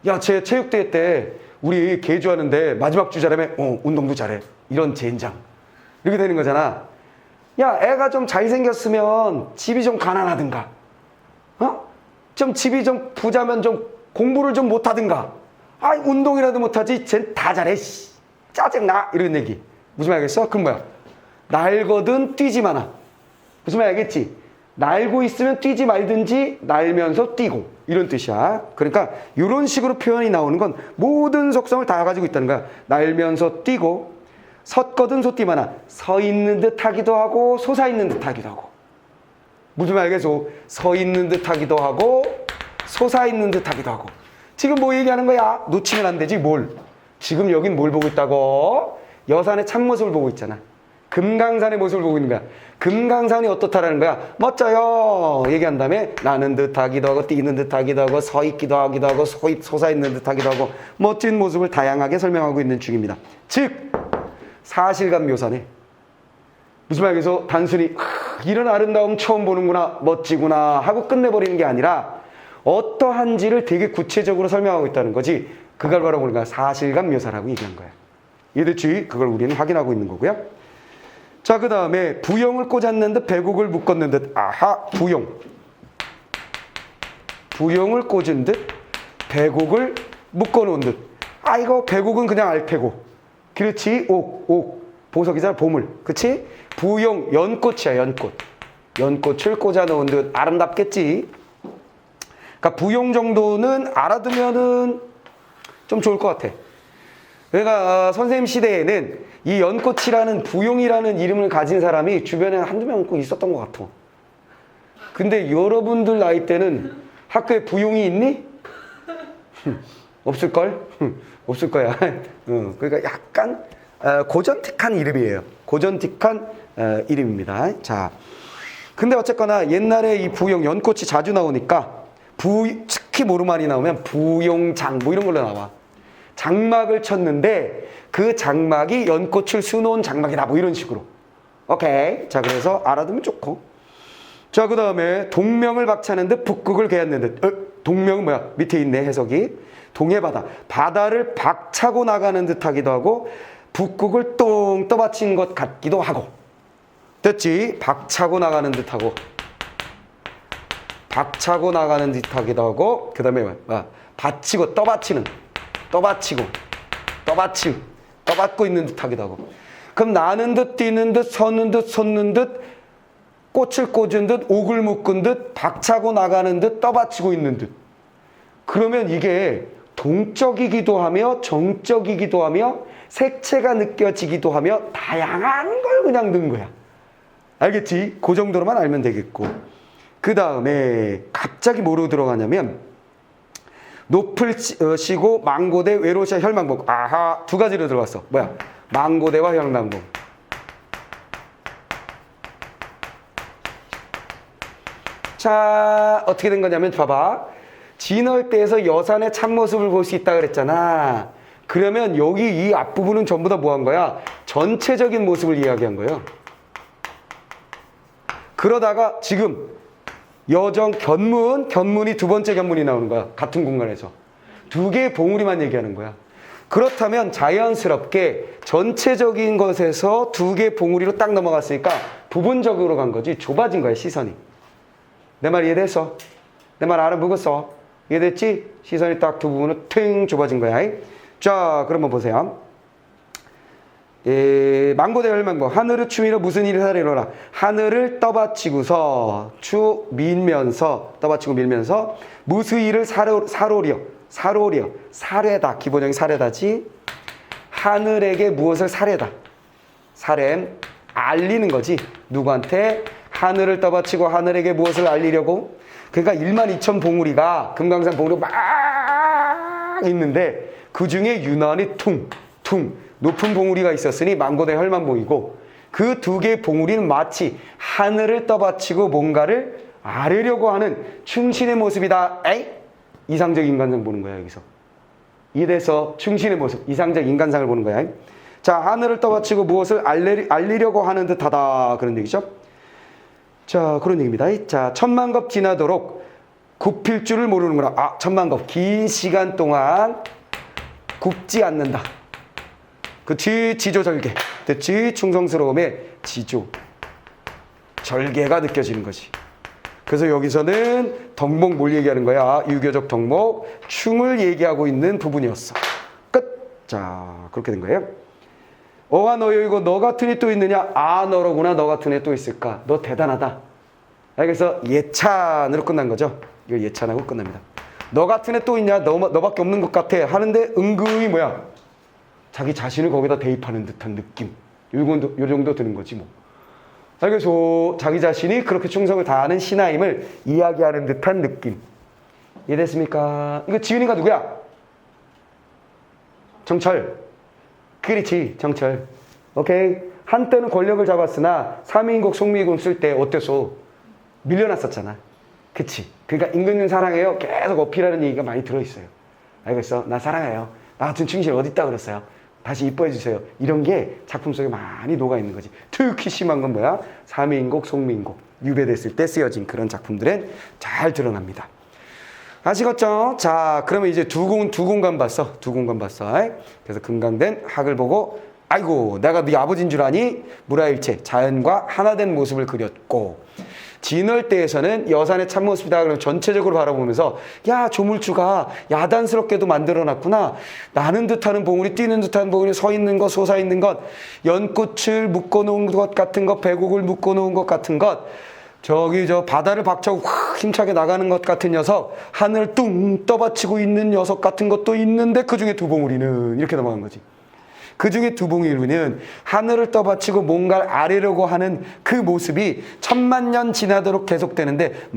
야, 쟤 체육대회 때 우리 개주하는데 마지막 주자라며? 운동도 잘해. 이런 젠장. 이렇게 되는 거잖아. 야, 애가 좀 잘생겼으면 집이 좀 가난하든가, 좀 집이 좀 부자면 좀 공부를 좀 못하든가, 운동이라도 못하지, 쟨 다 잘해, 짜증나. 이런 얘기. 무슨 말 알겠어? 그럼 뭐야? 날거든 뛰지 마나. 무슨 말 알겠지? 날고 있으면 뛰지 말든지 날면서 뛰고 이런 뜻이야. 그러니까 이런 식으로 표현이 나오는 건 모든 속성을 다 가지고 있다는 거야. 날면서 뛰고, 섰거든 소띠마나. 서 있는 듯 하기도 하고 솟아 있는 듯 하기도 하고. 무슨 말 알겠어? 서 있는 듯 하기도 하고 솟아 있는 듯 하기도 하고. 지금 뭐 얘기하는 거야? 놓치면 안 되지. 뭘? 지금 여긴 뭘 보고 있다고? 여산의 참모습을 보고 있잖아. 금강산의 모습을 보고 있는 거야. 금강산이 어떻다라는 거야? 멋져요 얘기한 다음에 나는 듯 하기도 하고 뛰는 듯 하기도 하고 서 있기도 하기도 하고 솟아 있는 듯 하기도 하고 멋진 모습을 다양하게 설명하고 있는 중입니다. 즉 사실감 묘사네. 무슨 말이겠어? 단순히 이런 아름다움 처음 보는구나, 멋지구나 하고 끝내버리는 게 아니라 어떠한지를 되게 구체적으로 설명하고 있다는 거지. 그걸 바로 우리가 사실감 묘사라고 얘기한 거야. 이해됐지? 그걸 우리는 확인하고 있는 거고요. 자, 그 다음에 부용을 꽂았는 듯 배곡을 묶었는 듯. 아하, 부용. 부용을 꽂은 듯 배곡을 묶어놓은 듯. 아, 이거 배곡은 그냥 알패고. 그렇지? 옥. 보석이잖아, 보물. 그치? 부용, 연꽃이야, 연꽃. 연꽃을 꽂아놓은 듯 아름답겠지? 그러니까 부용 정도는 알아두면은 좀 좋을 것 같아. 그러니까 선생님 시대에는 이 연꽃이라는 부용이라는 이름을 가진 사람이 주변에 한두 명 꼭 있었던 것 같아. 근데 여러분들 나이 때는 학교에 부용이 있니? 없을걸? 없을 거야. 그러니까 약간 고전틱한 이름이에요. 고전틱한 이름입니다. 자, 근데 어쨌거나 옛날에 이 부용 연꽃이 자주 나오니까 특히 모르말이 나오면 부용장 뭐 이런 걸로 나와. 장막을 쳤는데 그 장막이 연꽃을 수놓은 장막이다 뭐 이런 식으로. 오케이. 자, 그래서 알아두면 좋고. 자, 그 다음에 동명을 박차는 듯 북극을 개었는 듯. 동명은 뭐야? 밑에 있네, 해석이. 동해바다. 바다를 박차고 나가는 듯 하기도 하고 북극을 똥 떠받친 것 같기도 하고. 됐지? 박차고 나가는 듯 하고. 박차고 나가는 듯 하기도 하고. 그 다음에 뭐야? 받치고 떠받치는. 떠받치고. 떠받고 있는 듯 하기도 하고. 그럼 나는 듯 뛰는 듯 서는 듯 솟는 듯 꽃을 꽂은 듯 옥을 묶은 듯 박차고 나가는 듯 떠받치고 있는 듯. 그러면 이게 동적이기도 하며 정적이기도 하며 색채가 느껴지기도 하며 다양한 걸 그냥 넣은 거야. 알겠지? 그 정도로만 알면 되겠고. 그 다음에 갑자기 뭐로 들어가냐면 높을 쉬고 망고대 외로시아 혈망봉. 아하, 두 가지로 들어갔어. 뭐야? 망고대와 혈망봉. 자, 어떻게 된 거냐면 봐봐. 진월대에서 여산의 참모습을 볼 수 있다 그랬잖아. 그러면 여기 이 앞부분은 전부 다 뭐 한 거야? 전체적인 모습을 이야기한 거예요. 그러다가 지금 여정 견문이 두 번째 견문이 나오는 거야. 같은 공간에서. 두 개의 봉우리만 얘기하는 거야. 그렇다면 자연스럽게 전체적인 것에서 두 개의 봉우리로 딱 넘어갔으니까 부분적으로 간 거지. 좁아진 거야, 시선이. 내 말 이해됐어? 내 말 알아보겠어? 이해됐지? 시선이 딱 두 부분으로 팅 좁아진 거야. 자, 그러면 보세요. 망고대 혈망봉. 하늘을 추미러 무슨 일을 하리로라. 하늘을 떠받치고서 떠받치고 밀면서 무수일을 사로려. 사례다. 기본적인 사례다지. 하늘에게 무엇을 사례다. 사렘. 알리는 거지. 누구한테? 하늘을 떠받치고 하늘에게 무엇을 알리려고? 그러니까 12,000 봉우리가 금강산 봉우리 막 있는데 그 중에 유난히 퉁 높은 봉우리가 있었으니 망고대 혈망봉이고 그 두 개의 봉우리는 마치 하늘을 떠받치고 뭔가를 아뢰려고 하는 충신의 모습이다. 에이? 이상적 인간상 보는 거야, 여기서. 이래서 충신의 모습, 이상적 인간상을 보는 거야. 자, 하늘을 떠받치고 무엇을 알리려고 하는 듯하다. 그런 얘기죠. 자, 그런 얘기입니다. 자, 1000만겁 지나도록 굽힐 줄을 모르는구나. 아, 1000만겁. 긴 시간 동안 굽지 않는다. 그치? 지조절개. 됐지? 충성스러움의 지조. 절개가 느껴지는 거지. 그래서 여기서는 덕목 뭘 얘기하는 거야? 유교적 덕목. 충을 얘기하고 있는 부분이었어. 끝. 자, 그렇게 된 거예요. 어가 너여이고 너 같은 애 또 있느냐? 아, 너로구나. 너 같은 애 또 있을까? 너 대단하다. 그래서 예찬으로 끝난 거죠. 이거 예찬하고 끝납니다. 너 같은 애 또 있냐? 너밖에 없는 것 같아. 하는데 은근히 뭐야? 자기 자신을 거기다 대입하는 듯한 느낌. 요 정도 드는 거지 뭐. 그래서 자기 자신이 그렇게 충성을 다하는 신하임을 이야기하는 듯한 느낌. 이해됐습니까? 이거 지은이가 누구야? 정철. 그렇지, 정철. 오케이. 한때는 권력을 잡았으나 삼인국 송미군 쓸 때 어땠어? 밀려났었잖아. 그치? 그러니까 임금님 사랑해요. 계속 어필하는 얘기가 많이 들어있어요. 알겠어? 나 사랑해요. 나 같은 충실 어디 있다 그랬어요? 다시 이뻐해 주세요. 이런 게 작품 속에 많이 녹아있는 거지. 특히 심한 건 뭐야? 삼인국, 송민국. 유배됐을 때 쓰여진 그런 작품들은 잘 드러납니다. 아시겠죠? 자, 그러면 이제 두 공간 봤어. 두 공간 봤어. 그래서 금강된 학을 보고 아이고 내가 네 아버지인 줄 아니? 무라일체 자연과 하나된 모습을 그렸고 진월대에서는 여산의 참모습이다. 그럼 전체적으로 바라보면서 야 조물주가 야단스럽게도 만들어놨구나. 나는 듯하는 봉우리 뛰는 듯한 봉우리 서 있는 것 솟아 있는 것 연꽃을 묶어놓은 것 같은 것 배곡을 묶어놓은 것 같은 것 저기 저 바다를 박차고 확 힘차게 나가는 것 같은 녀석 하늘을 뚱 떠받치고 있는 녀석 같은 것도 있는데 그중에 두 봉우리는 이렇게 넘어간 거지. 그중에 두 봉우리는 하늘을 떠받치고 뭔가를 아래려고 하는 그 모습이 천만 년 지나도록 계속되는데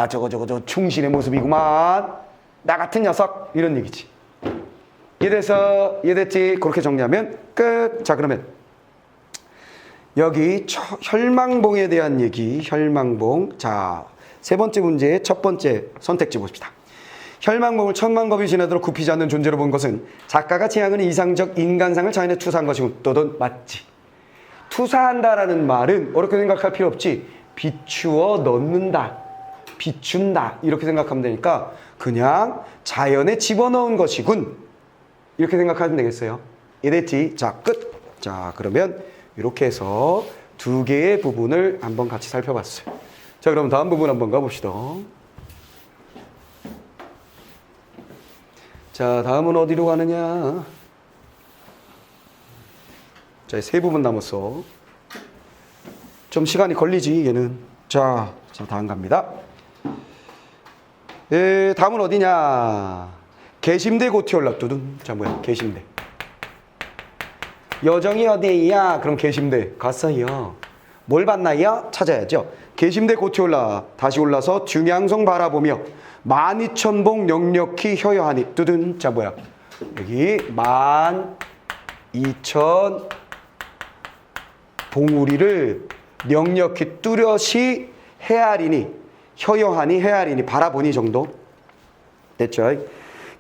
저거 충신의 모습이구만 나 같은 녀석 이런 얘기지. 이해됐지? 그렇게 정리하면 끝. 자 그러면 여기 혈망봉에 대한 얘기 혈망봉. 자 세 번째 문제의 첫 번째 선택지 봅시다. 혈망봉을 천만겁이 지나도록 굽히지 않는 존재로 본 것은 작가가 지향하는 이상적 인간상을 자연에 투사한 것이고 또는 맞지. 투사한다라는 말은 어렵게 생각할 필요 없지. 비추어 넣는다, 비춘다 이렇게 생각하면 되니까 그냥 자연에 집어넣은 것이군 이렇게 생각하면 되겠어요. 이해됐지? 자 끝. 자 그러면 이렇게 해서 두 개의 부분을 한번 같이 살펴봤어요. 자 그럼 다음 부분 한번 가봅시다. 자 다음은 어디로 가느냐. 자 세 부분 남았어. 좀 시간이 걸리지 얘는. 자 다음 갑니다. 다음은 어디냐. 계심대 고티올라 뚜둔. 자 뭐야 계심대. 여정이 어디야? 그럼 계심대 갔어요. 뭘 봤나요? 찾아야죠. 계심대 고티올라 다시 올라서 중양성 바라보며 12,000봉 넉넉히 효여하니 뚜둔. 자 뭐야 여기 12,000 봉우리를 넉넉히 뚜렷이 헤아리니 효여하니 헤아리니 바라보니 정도 됐죠.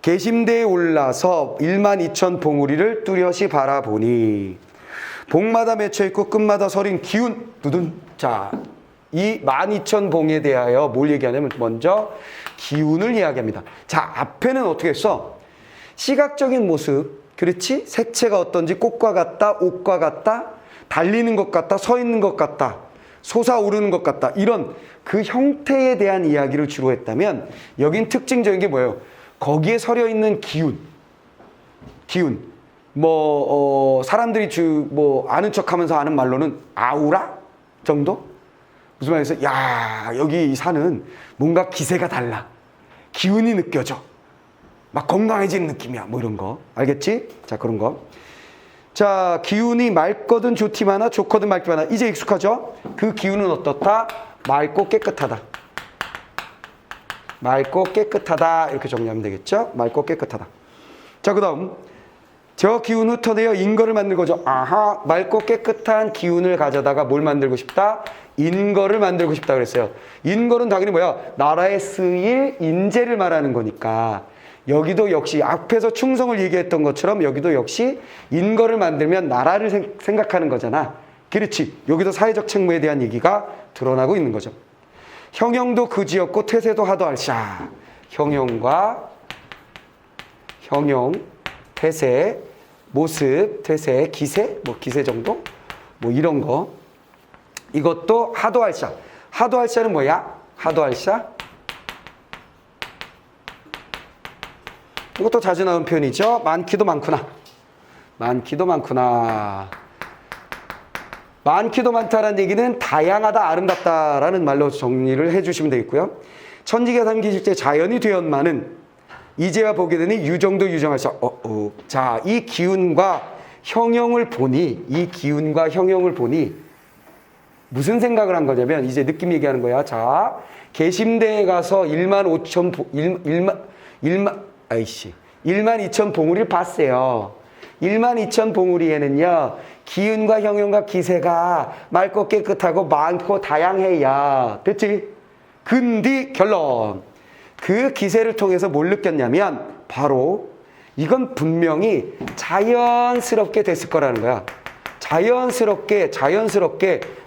계심대에 올라서 12,000 봉우리를 뚜렷이 바라보니 봉마다 맺혀있고 끝마다 서린 기운 두둔. 자, 이 12,000 봉에 대하여 뭘 얘기하냐면 먼저 기운을 이야기합니다. 자, 앞에는 어떻게 했어? 시각적인 모습, 그렇지? 색채가 어떤지 꽃과 같다, 옷과 같다, 달리는 것 같다, 서 있는 것 같다, 솟아오르는 것 같다 이런 그 형태에 대한 이야기를 주로 했다면 여긴 특징적인 게 뭐예요? 거기에 서려 있는 기운. 사람들이 아는 척 하면서 하는 말로는 아우라 정도? 무슨 말이겠어요? 야, 여기 이 산은 뭔가 기세가 달라. 기운이 느껴져. 막 건강해지는 느낌이야. 뭐 이런 거. 알겠지? 자, 그런 거. 자, 기운이 맑거든 좋지만아 좋거든 맑지만아. 이제 익숙하죠? 그 기운은 어떻다? 맑고 깨끗하다. 맑고 깨끗하다 이렇게 정리하면 되겠죠? 맑고 깨끗하다. 자, 그 다음 저 기운 흩어내어 인거를 만들고 아하 맑고 깨끗한 기운을 가져다가 뭘 만들고 싶다? 인거를 만들고 싶다 그랬어요. 인거는 당연히 뭐야? 나라에 쓰일 인재를 말하는 거니까 여기도 역시 앞에서 충성을 얘기했던 것처럼 여기도 역시 인거를 만들면 나라를 생각하는 거잖아. 그렇지. 여기도 사회적 책무에 대한 얘기가 드러나고 있는 거죠. 형용도 그지였고 태세도 하도할샤. 형용, 태세, 모습, 태세, 기세, 기세 정도? 이런 거. 이것도 하도할샤. 하도할샤는 뭐야? 하도할샤? 이것도 자주 나오는 표현이죠. 많기도 많구나. 많기도 많구나. 많기도 많다라는 얘기는 다양하다, 아름답다라는 말로 정리를 해주시면 되겠고요. 천지가 삼키실 때 자연이 되었만은 이제야 보게 되니 유정도 유정하셔. 자, 이 기운과 형용을 보니 무슨 생각을 한 거냐면 이제 느낌 얘기하는 거야. 자, 계심대에 가서 12,000 봉우리를 봤어요. 12,000 봉우리에는요, 기운과 형용과 기세가 맑고 깨끗하고 많고 다양해요. 됐지? 근디 결론. 그 기세를 통해서 뭘 느꼈냐면 바로 이건 분명히 자연스럽게 됐을 거라는 거야. 자연스럽게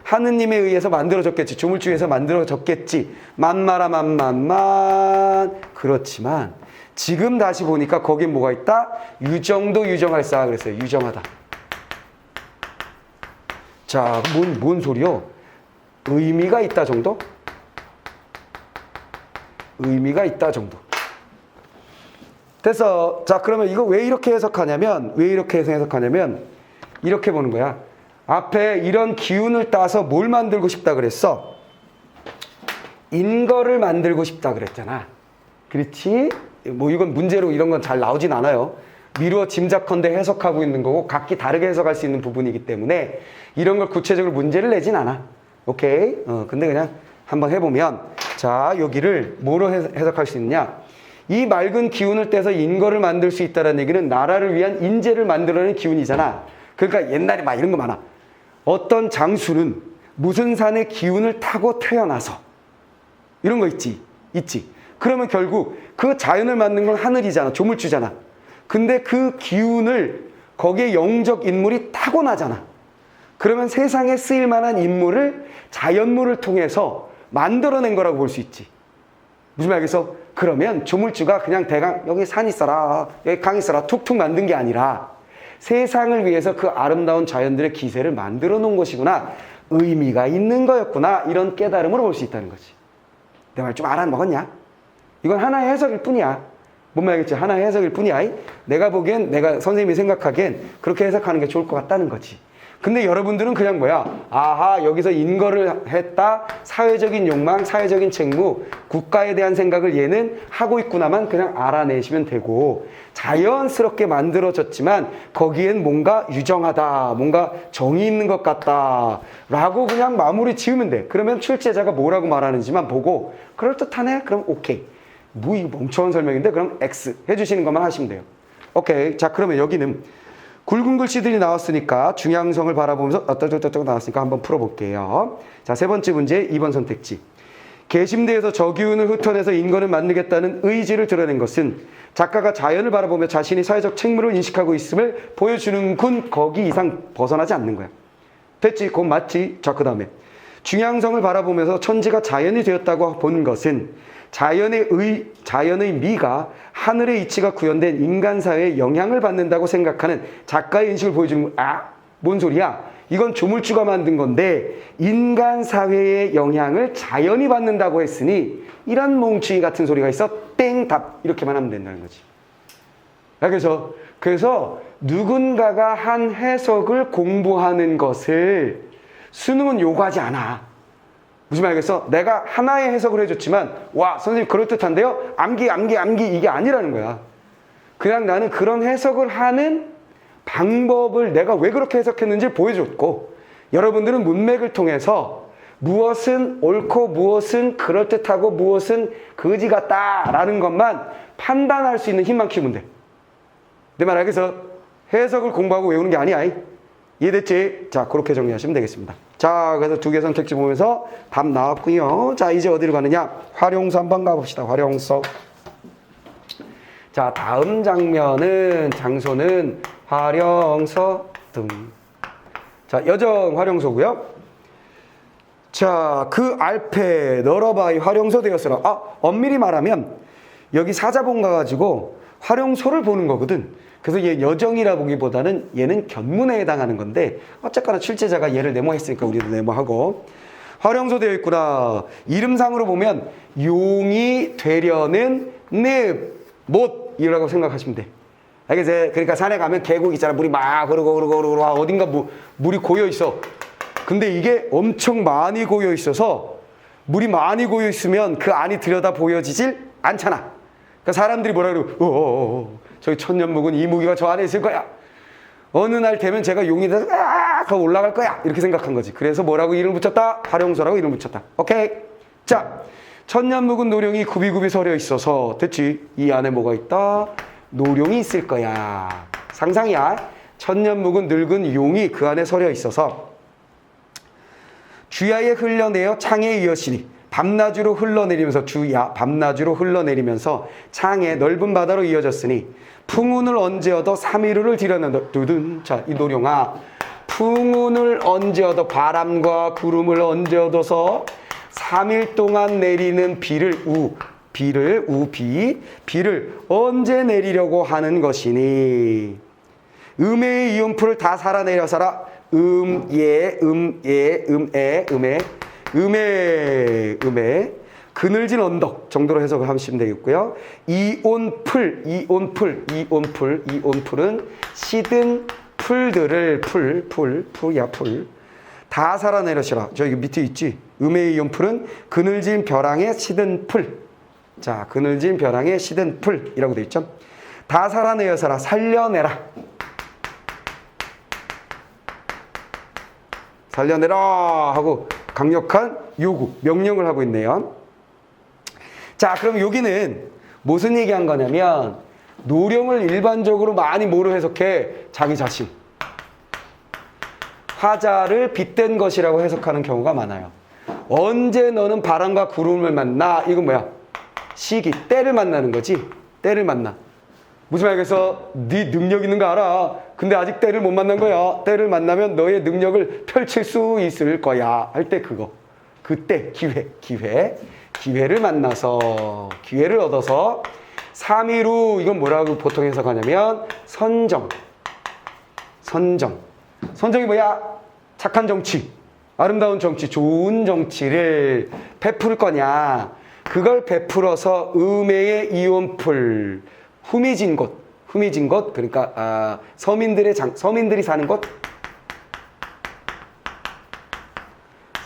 하느님에 의해서 만들어졌겠지. 조물주에서 만들어졌겠지. 만마라 만만만. 그렇지만 지금 다시 보니까 거긴 뭐가 있다? 유정도 유정할사 그랬어요. 유정하다. 자, 뭔 소리요? 의미가 있다 정도? 의미가 있다 정도. 됐어. 자, 그러면 이거 왜 이렇게 해석하냐면 이렇게 보는 거야. 앞에 이런 기운을 따서 뭘 만들고 싶다 그랬어? 인거를 만들고 싶다 그랬잖아. 그렇지? 뭐 이건 문제로 이런 건 잘 나오진 않아요. 미루어 짐작컨대 해석하고 있는 거고 각기 다르게 해석할 수 있는 부분이기 때문에 이런 걸 구체적으로 문제를 내진 않아. 오케이? 근데 그냥 한번 해보면 자, 여기를 뭐로 해석할 수 있느냐? 이 맑은 기운을 떼서 인거를 만들 수 있다는 얘기는 나라를 위한 인재를 만들어내는 기운이잖아. 그러니까 옛날에 막 이런 거 많아. 어떤 장수는 무슨 산의 기운을 타고 태어나서 이런 거 있지. 그러면 결국 그 자연을 만든 건 하늘이잖아. 조물주잖아. 근데 그 기운을 거기에 영적 인물이 타고나잖아. 그러면 세상에 쓰일 만한 인물을 자연물을 통해서 만들어낸 거라고 볼 수 있지. 무슨 말이겠어? 그러면 조물주가 그냥 대강 여기 산 있어라, 여기 강 있어라 툭툭 만든 게 아니라 세상을 위해서 그 아름다운 자연들의 기세를 만들어 놓은 것이구나. 의미가 있는 거였구나. 이런 깨달음으로 볼 수 있다는 거지. 내 말 좀 알아먹었냐? 이건 하나의 해석일 뿐이야. 뭔 말이겠지? 하나의 해석일 뿐이야. 내가 보기엔, 내가 선생님이 생각하기엔 그렇게 해석하는 게 좋을 것 같다는 거지. 근데 여러분들은 그냥 뭐야? 아하, 여기서 인거를 했다. 사회적인 욕망, 사회적인 책무, 국가에 대한 생각을 얘는 하고 있구나만 그냥 알아내시면 되고, 자연스럽게 만들어졌지만 거기엔 뭔가 유정하다, 뭔가 정이 있는 것 같다 라고 그냥 마무리 지으면 돼. 그러면 출제자가 뭐라고 말하는지만 보고 그럴듯하네? 그럼 오케이. 뭐 이 멍청한 설명인데 그럼 X 해주시는 것만 하시면 돼요. 오케이. 자, 그러면 여기는 굵은 글씨들이 나왔으니까 중앙성을 바라보면서 어쩌고저쩌고 나왔으니까 한번 풀어볼게요. 자, 세 번째 문제 2번 선택지. 계심대에서 저기운을 흩어내서 인건을 만들겠다는 의지를 드러낸 것은 작가가 자연을 바라보며 자신이 사회적 책무를 인식하고 있음을 보여주는 군 거기 이상 벗어나지 않는 거야. 됐지? 그건 맞지? 자, 그 다음에 중앙성을 바라보면서 천지가 자연이 되었다고 본 것은 자연의 미가 하늘의 이치가 구현된 인간사회에 영향을 받는다고 생각하는 작가의 인식을 보여주는 거야. 뭔 소리야? 이건 조물주가 만든 건데 인간사회의 영향을 자연이 받는다고 했으니 이런 몽충이 같은 소리가 있어. 땡 답 이렇게만 하면 된다는 거지. 그래서 누군가가 한 해석을 공부하는 것을 수능은 요구하지 않아. 무슨 말이겠어? 내가 하나의 해석을 해줬지만 와 선생님 그럴듯한데요? 암기 이게 아니라는 거야. 그냥 나는 그런 해석을 하는 방법을 내가 왜 그렇게 해석했는지 보여줬고, 여러분들은 문맥을 통해서 무엇은 옳고 무엇은 그럴듯하고 무엇은 거지 같다라는 것만 판단할 수 있는 힘만 키우면 돼. 내 말 알겠어? 해석을 공부하고 외우는 게 아니야. 이해됐지? 자, 그렇게 정리하시면 되겠습니다. 자, 그래서 두 개 선택지 보면서 답 나왔고요. 자, 이제 어디로 가느냐? 활용서 한번 가봅시다. 활용서. 자, 다음 장소는 활용서 등. 자, 여정 활용소고요. 자, 그 알패 널어바이 활용소 되었으라. 엄밀히 말하면 여기 사자본 가가지고 활용소를 보는 거거든. 그래서 얘 여정이라 보기보다는 얘는 견문에 해당하는 건데 어쨌거나 출제자가 얘를 네모했으니까 우리도 네모하고. 활용소 되어 있구나. 이름상으로 보면 용이 되려는 못이라고 생각하시면 돼. 알겠어요? 그러니까 산에 가면 계곡 있잖아. 물이 막 흐르고 어딘가 물이 고여 있어. 근데 이게 엄청 많이 고여 있어서 물이 많이 고여 있으면 그 안이 들여다 보여지질 않잖아. 그러니까 사람들이 뭐라 그러고 저기 천년묵은 이 무기가 저 안에 있을 거야. 어느 날 되면 제가 용이 돼서 하고 올라갈 거야. 이렇게 생각한 거지. 그래서 뭐라고 이름을 붙였다? 활용소라고 이름을 붙였다. 오케이. 자, 천년묵은 노룡이 굽이굽이 서려 있어서 됐지? 이 안에 뭐가 있다? 노룡이 있을 거야. 상상이야. 천년묵은 늙은 용이 그 안에 서려 있어서 주야에 흘러내어 창에 이어지니 밤낮으로 흘러내리면서 창에 넓은 바다로 이어졌으니 풍운을 언제 얻어 삼위루를 들여낸다. 두둔. 자, 이 노룡아, 풍운을 언제 얻어 바람과 구름을 언제 얻어서 3일 동안 내리는 비를 비를 언제 내리려고 하는 것이니 음의 이온풀을 다 살아내려서라 음에 그늘진 언덕 정도로 해석을 하시면 되겠고요. 이온풀은 시든 풀들을 풀 다 살아내려시라. 저기 밑에 있지. 음의 이온풀은 그늘진 벼랑에 시든 풀. 자, 그늘진 벼랑에 시든 풀이라고 되어 있죠. 다 살아내어서라 살려내라. 살려내라 하고 강력한 요구, 명령을 하고 있네요. 자, 그럼 여기는 무슨 얘기한 거냐면 노령을 일반적으로 많이 뭐로 해석해? 자기 자신. 화자를 빗댄 것이라고 해석하는 경우가 많아요. 언제 너는 바람과 구름을 만나? 이건 뭐야? 시기, 때를 만나는 거지. 때를 만나. 무슨 말이겠어? 네 능력 있는 거 알아. 근데 아직 때를 못 만난 거야. 때를 만나면 너의 능력을 펼칠 수 있을 거야. 할 때 그거. 그때 기회를 만나서 기회를 얻어서 3일 후 이건 뭐라고 보통 해석하냐면 선정이 뭐야? 착한 정치, 아름다운 정치, 좋은 정치를 베풀 거냐? 그걸 베풀어서 음해의 이온풀 후미진 곳 그러니까 서민들이 사는 곳,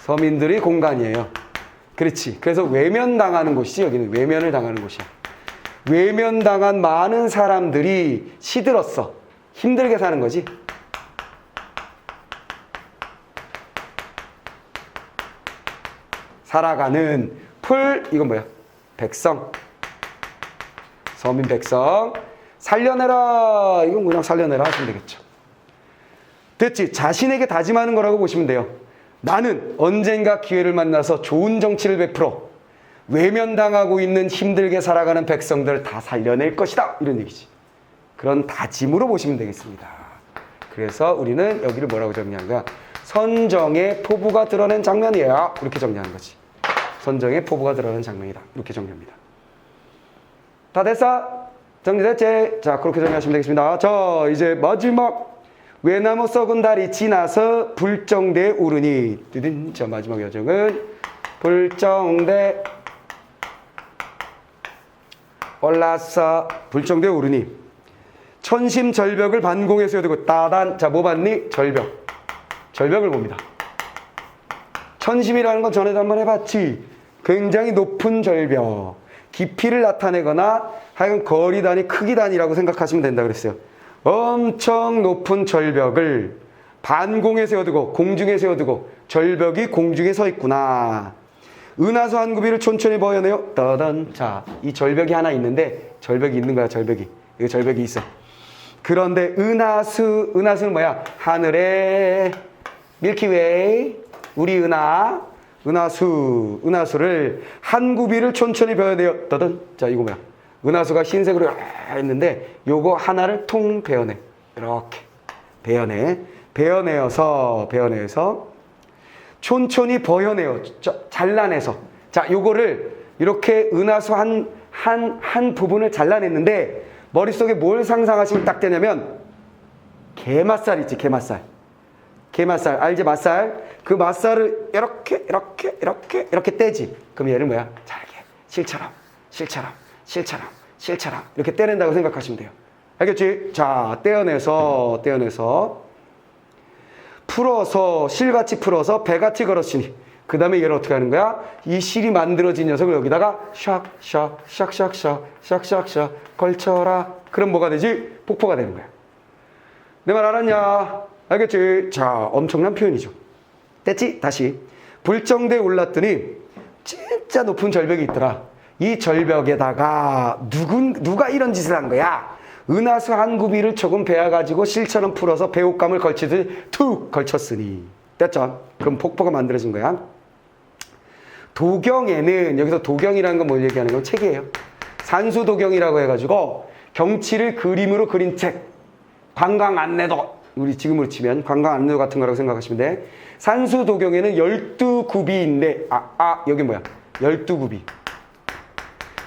서민들의 공간이에요. 그렇지. 그래서 외면당하는 곳이지. 여기는 외면을 당하는 곳이야. 외면당한 많은 사람들이 시들었어. 힘들게 사는 거지. 살아가는 풀, 이건 뭐야? 백성. 서민 백성. 살려내라. 이건 그냥 살려내라 하시면 되겠죠. 됐지? 자신에게 다짐하는 거라고 보시면 돼요. 나는 언젠가 기회를 만나서 좋은 정치를 베풀어 외면당하고 있는 힘들게 살아가는 백성들을 다 살려낼 것이다. 이런 얘기지. 그런 다짐으로 보시면 되겠습니다. 그래서 우리는 여기를 뭐라고 정리한 거야? 선정의 포부가 드러낸 장면이에요. 이렇게 정리하는 거지. 선정의 포부가 드러낸 장면이다. 이렇게 정리합니다. 다 됐어? 정리됐지? 자, 그렇게 정리하시면 되겠습니다. 자, 이제 마지막 외나무 썩은 달이 지나서 불정대에 오르니 뜨든. 자, 마지막 여정은 불정대 올라서 불정대에 오르니 천심절벽을 반공에 세워두고 따단. 자, 뭐 봤니? 절벽을 봅니다. 천심이라는 건 전에도 한번 해봤지. 굉장히 높은 절벽, 깊이를 나타내거나 하여간 거리 단위, 크기 단위라고 생각하시면 된다 그랬어요. 엄청 높은 절벽을 반공에 세워두고, 공중에 세워두고, 절벽이 공중에 서 있구나. 은하수 한 구비를 촌촌히 버여내요. 따단. 자, 이 절벽이 하나 있는데, 절벽이 있는 거야, 절벽이. 이거 절벽이 있어. 그런데 은하수는 뭐야? 하늘에 밀키웨이, 우리 은하수를 한 구비를 촌촌히 베어내요. 따단. 자, 이거 뭐야? 은하수가 흰색으로 있는데 요거 하나를 통 베어내. 이렇게 베어내어서 촌촌히 버여내요. 잘라내서. 자, 요거를 이렇게 은하수 한 부분을 잘라냈는데 머릿속에 뭘 상상하시면 딱 되냐면 게맛살 있지, 게맛살 알지? 맛살. 그 맛살을 이렇게 떼지. 그럼 얘를 뭐야? 잘게 실처럼 이렇게 떼낸다고 생각하시면 돼요. 알겠지? 자, 떼어내서 풀어서 실같이 풀어서 배같이 걸었으니 그 다음에 얘를 어떻게 하는 거야? 이 실이 만들어진 녀석을 여기다가 샥 걸쳐라. 그럼 뭐가 되지? 폭포가 되는 거야. 내 말 알았냐? 알겠지? 자, 엄청난 표현이죠. 됐지? 다시. 불정대에 올랐더니 진짜 높은 절벽이 있더라. 이 절벽에다가 누가 이런 짓을 한 거야? 은하수 한 구비를 조금 베어가지고 실처럼 풀어서 배옷감을 걸치듯 툭 걸쳤으니. 됐죠? 그럼 폭포가 만들어진 거야. 도경에는, 여기서 도경이라는 건 뭘 얘기하는 건 책이에요. 산수도경이라고 해가지고 경치를 그림으로 그린 책. 관광 안내도 우리 지금으로 치면 관광 안내 같은 거라고 생각하시면 돼. 산수 도경에는 12굽이인데 여기 뭐야? 12굽이.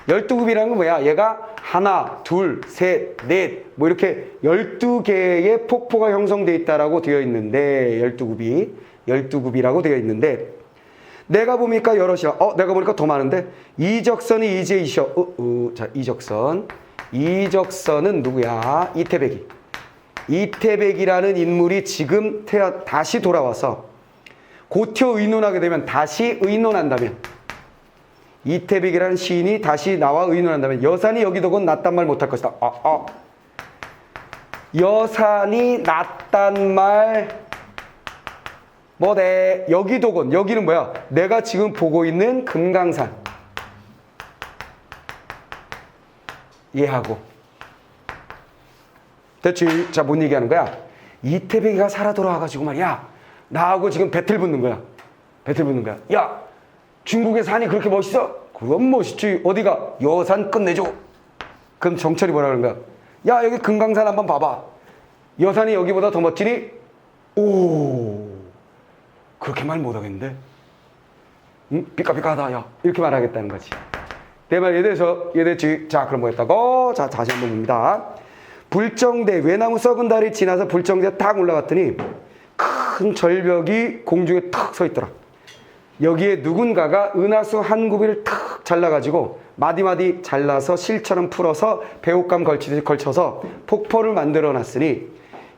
12굽이라는 건 뭐야? 얘가 하나, 둘, 셋, 넷, 뭐 이렇게 12개의 폭포가 형성되어 있다라고 되어 있는데, 12굽이라고 되어 있는데, 내가 보니까 여럿이야. 내가 보니까 더 많은데, 이적선이 이제 이셔. 자, 이적선은 누구야? 이태백이라는 인물이 지금 다시 돌아와서 고텨 의논하게 되면, 다시 의논한다면, 이태백이라는 시인이 다시 나와 의논한다면 여산이 여기도건 낫단 말 못할 것이다. 여산이 낫단 말 뭐대? 여기도건. 여기는 뭐야? 내가 지금 보고 있는 금강산. 이해하고. 됐지? 자, 뭔 얘기하는 거야? 이태백이가 살아 돌아와가지고 말이야, 나하고 지금 배틀 붙는 거야. 야, 중국의 산이 그렇게 멋있어? 그건 멋있지. 어디가? 여산 끝내줘. 그럼 정철이 뭐라 그러는 거야? 야, 여기 금강산 한번 봐봐. 여산이 여기보다 더 멋지니? 오, 그렇게 말 못하겠는데? 응? 삐까삐까하다. 야, 이렇게 말하겠다는 거지. 내 말 이해됐지? 자, 그럼 뭐였다고? 자, 다시 한번 봅니다. 불정대, 외나무 썩은 다리 지나서 불정대에 딱 올라갔더니 큰 절벽이 공중에 탁 서 있더라. 여기에 누군가가 은하수 한 구비를 탁 잘라가지고 마디마디 잘라서 실처럼 풀어서 배옷감 걸쳐서 폭포를 만들어 놨으니,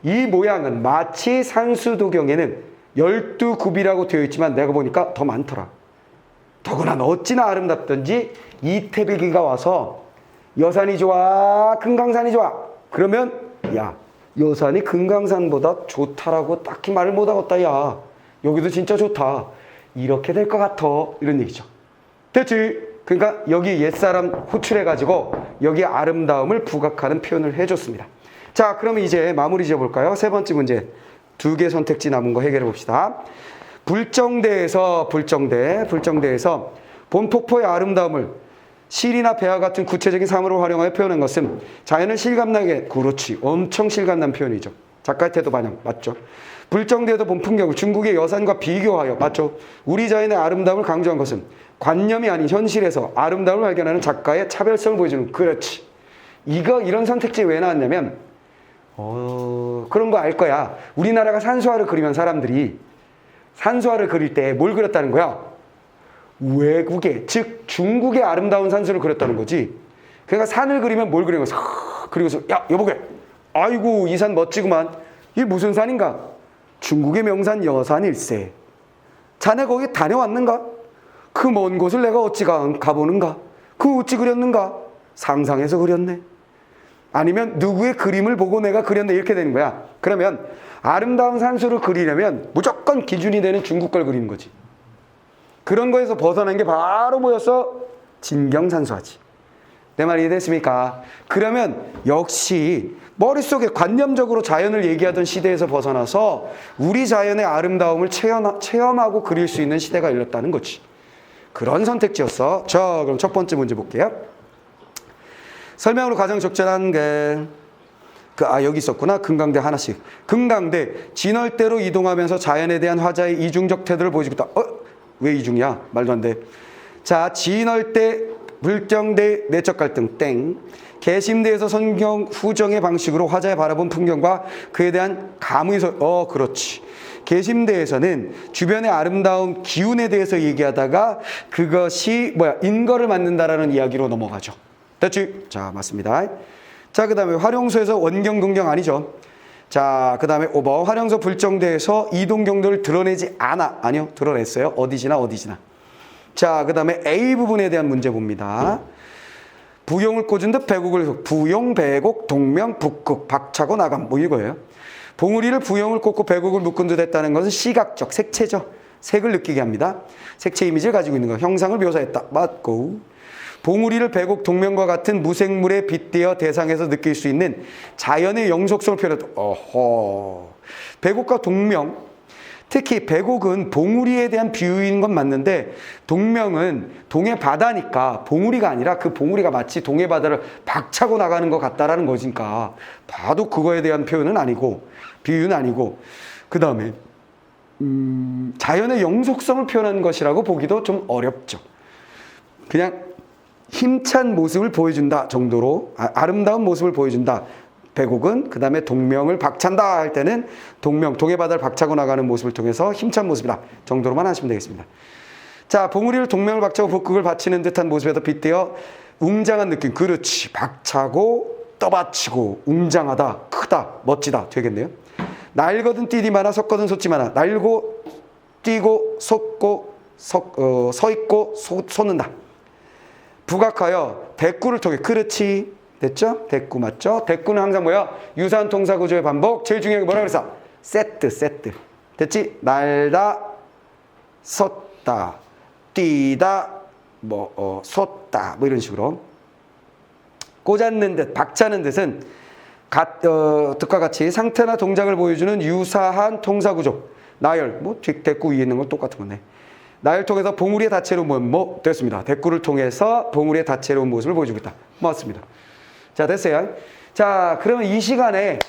이 모양은 마치 산수도경에는 12굽이라고 되어 있지만 내가 보니까 더 많더라. 더구나 어찌나 아름답던지 이태백이가 와서 여산이 좋아, 금강산이 좋아. 그러면 야, 여산이 금강산보다 좋다라고 딱히 말을 못하겠다. 야, 여기도 진짜 좋다. 이렇게 될 것 같아. 이런 얘기죠. 됐지? 그러니까 여기 옛사람 호출해가지고 여기 아름다움을 부각하는 표현을 해줬습니다. 자, 그러면 이제 마무리 지어볼까요? 세 번째 문제. 2개 선택지 남은 거 해결해 봅시다. 불정대에서 본 폭포의 아름다움을 실이나 배와 같은 구체적인 사물을 활용하여 표현한 것은 자연을 실감나게, 그렇지, 엄청 실감난 표현이죠. 작가의 태도 반영, 맞죠? 불정대에도 본 풍경을 중국의 여산과 비교하여, 맞죠? 우리 자연의 아름다움을 강조한 것은 관념이 아닌 현실에서 아름다움을 발견하는 작가의 차별성을 보여주는, 그렇지. 이런 선택지 왜 나왔냐면, 그런 거 알 거야. 우리나라가 산수화를 그리면 사람들이 산수화를 그릴 때 뭘 그렸다는 거야? 외국의, 즉 중국의 아름다운 산수를 그렸다는 거지. 그러니까 산을 그리면 뭘 그리는 거야? 그리고서 야, 여보게, 아이고 이 산 멋지구만. 이게 무슨 산인가? 중국의 명산 여산일세. 자네 거기 다녀왔는가? 그 먼 곳을 내가 어찌 가보는가? 그 어찌 그렸는가? 상상해서 그렸네. 아니면 누구의 그림을 보고 내가 그렸네. 이렇게 되는 거야. 그러면 아름다운 산수를 그리려면 무조건 기준이 되는 중국 걸 그리는 거지. 그런 거에서 벗어난 게 바로 뭐였어? 진경산수화지. 내 말 이해됐습니까? 그러면 역시 머릿속에 관념적으로 자연을 얘기하던 시대에서 벗어나서 우리 자연의 아름다움을 체험하고 그릴 수 있는 시대가 열렸다는 거지. 그런 선택지였어. 자, 그럼 첫 번째 문제 볼게요. 설명으로 가장 적절한 게 여기 있었구나. 금강대 하나씩. 금강대, 진월대로 이동하면서 자연에 대한 화자의 이중적 태도를 보여주고 있다. 왜 이중이야? 말도 안 돼. 자, 진월대, 불정대, 내적 갈등, 땡. 개심대에서 성경 후정의 방식으로 화자의 바라본 풍경과 그에 대한 감의서, 그렇지. 개심대에서는 주변의 아름다운 기운에 대해서 얘기하다가 그것이 인거를 만든다라는 이야기로 넘어가죠. 됐지? 자, 맞습니다. 자, 그 다음에 활용소에서 원경, 근경 아니죠. 자, 그 다음에 5번. 활용소 불정대에서 이동 경로를 드러내지 않아. 아니요, 드러냈어요. 어디지나. 자, 그 다음에 A 부분에 대한 문제 봅니다. 부용을 꽂은 듯 배곡을, 부용, 배곡, 동명, 북극, 박차고 나감, 뭐 이거예요. 봉우리를 부용을 꽂고 배곡을 묶은 듯 했다는 것은 시각적, 색채죠. 색을 느끼게 합니다. 색채 이미지를 가지고 있는 거. 형상을 묘사했다. 맞고. 봉우리를 배곡, 동명과 같은 무생물에 빗대어 대상에서 느낄 수 있는 자연의 영속성을 표현했다. 배곡과 동명, 특히 백옥은 봉우리에 대한 비유인 건 맞는데 동명은 동해 바다니까 봉우리가 아니라 그 봉우리가 마치 동해 바다를 박차고 나가는 것 같다라는 거니까 봐도 그거에 대한 표현은 아니고 비유는 아니고 그 다음에 자연의 영속성을 표현한 것이라고 보기도 좀 어렵죠. 그냥 힘찬 모습을 보여준다 정도로 아름다운 모습을 보여준다. 백옥은 그 다음에 동명을 박찬다 할 때는 동명, 동해 바다를 박차고 나가는 모습을 통해서 힘찬 모습이다 정도로만 하시면 되겠습니다. 자, 봉우리를 동명을 박차고 북극을 받치는 듯한 모습에도 빗대어 웅장한 느낌. 그렇지. 박차고 떠받치고 웅장하다, 크다, 멋지다 되겠네요. 날거든 뛰디 많아 섰거든 솟지 많아. 날고 뛰고 솟고 서 있고 솟는다. 부각하여 대꾸를 통해. 그렇지. 됐죠? 대꾸 맞죠? 대꾸는 항상 뭐야? 유사한 동사 구조의 반복. 제일 중요한 게 뭐라 그랬어? 세트. 됐지? 날다, 섰다, 뛰다, 솟다 뭐 이런 식으로. 꽂았는 듯, 박차는 듯은 득과 같이 상태나 동작을 보여주는 유사한 동사 구조. 나열, 대꾸 위에 있는 건 똑같은 건데. 나열 통해서 봉우리의 다채로운 모습, 됐습니다. 대꾸를 통해서 봉우리의 다채로운 모습을 보여주고 있다. 맞습니다. 자, 됐어요. 자, 그러면 이 시간에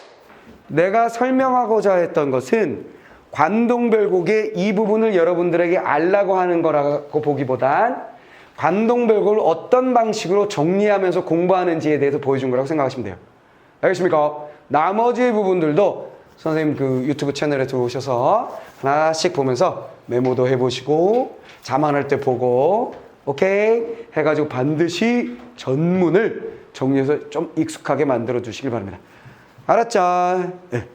내가 설명하고자 했던 것은 관동별곡의 이 부분을 여러분들에게 알라고 하는 거라고 보기보단 관동별곡을 어떤 방식으로 정리하면서 공부하는지에 대해서 보여준 거라고 생각하시면 돼요. 알겠습니까? 나머지 부분들도 선생님 그 유튜브 채널에 들어오셔서 하나씩 보면서 메모도 해보시고 자만할 때 보고 오케이? 해가지고 반드시 전문을 정리해서 좀 익숙하게 만들어 주시길 바랍니다. 알았죠? 네.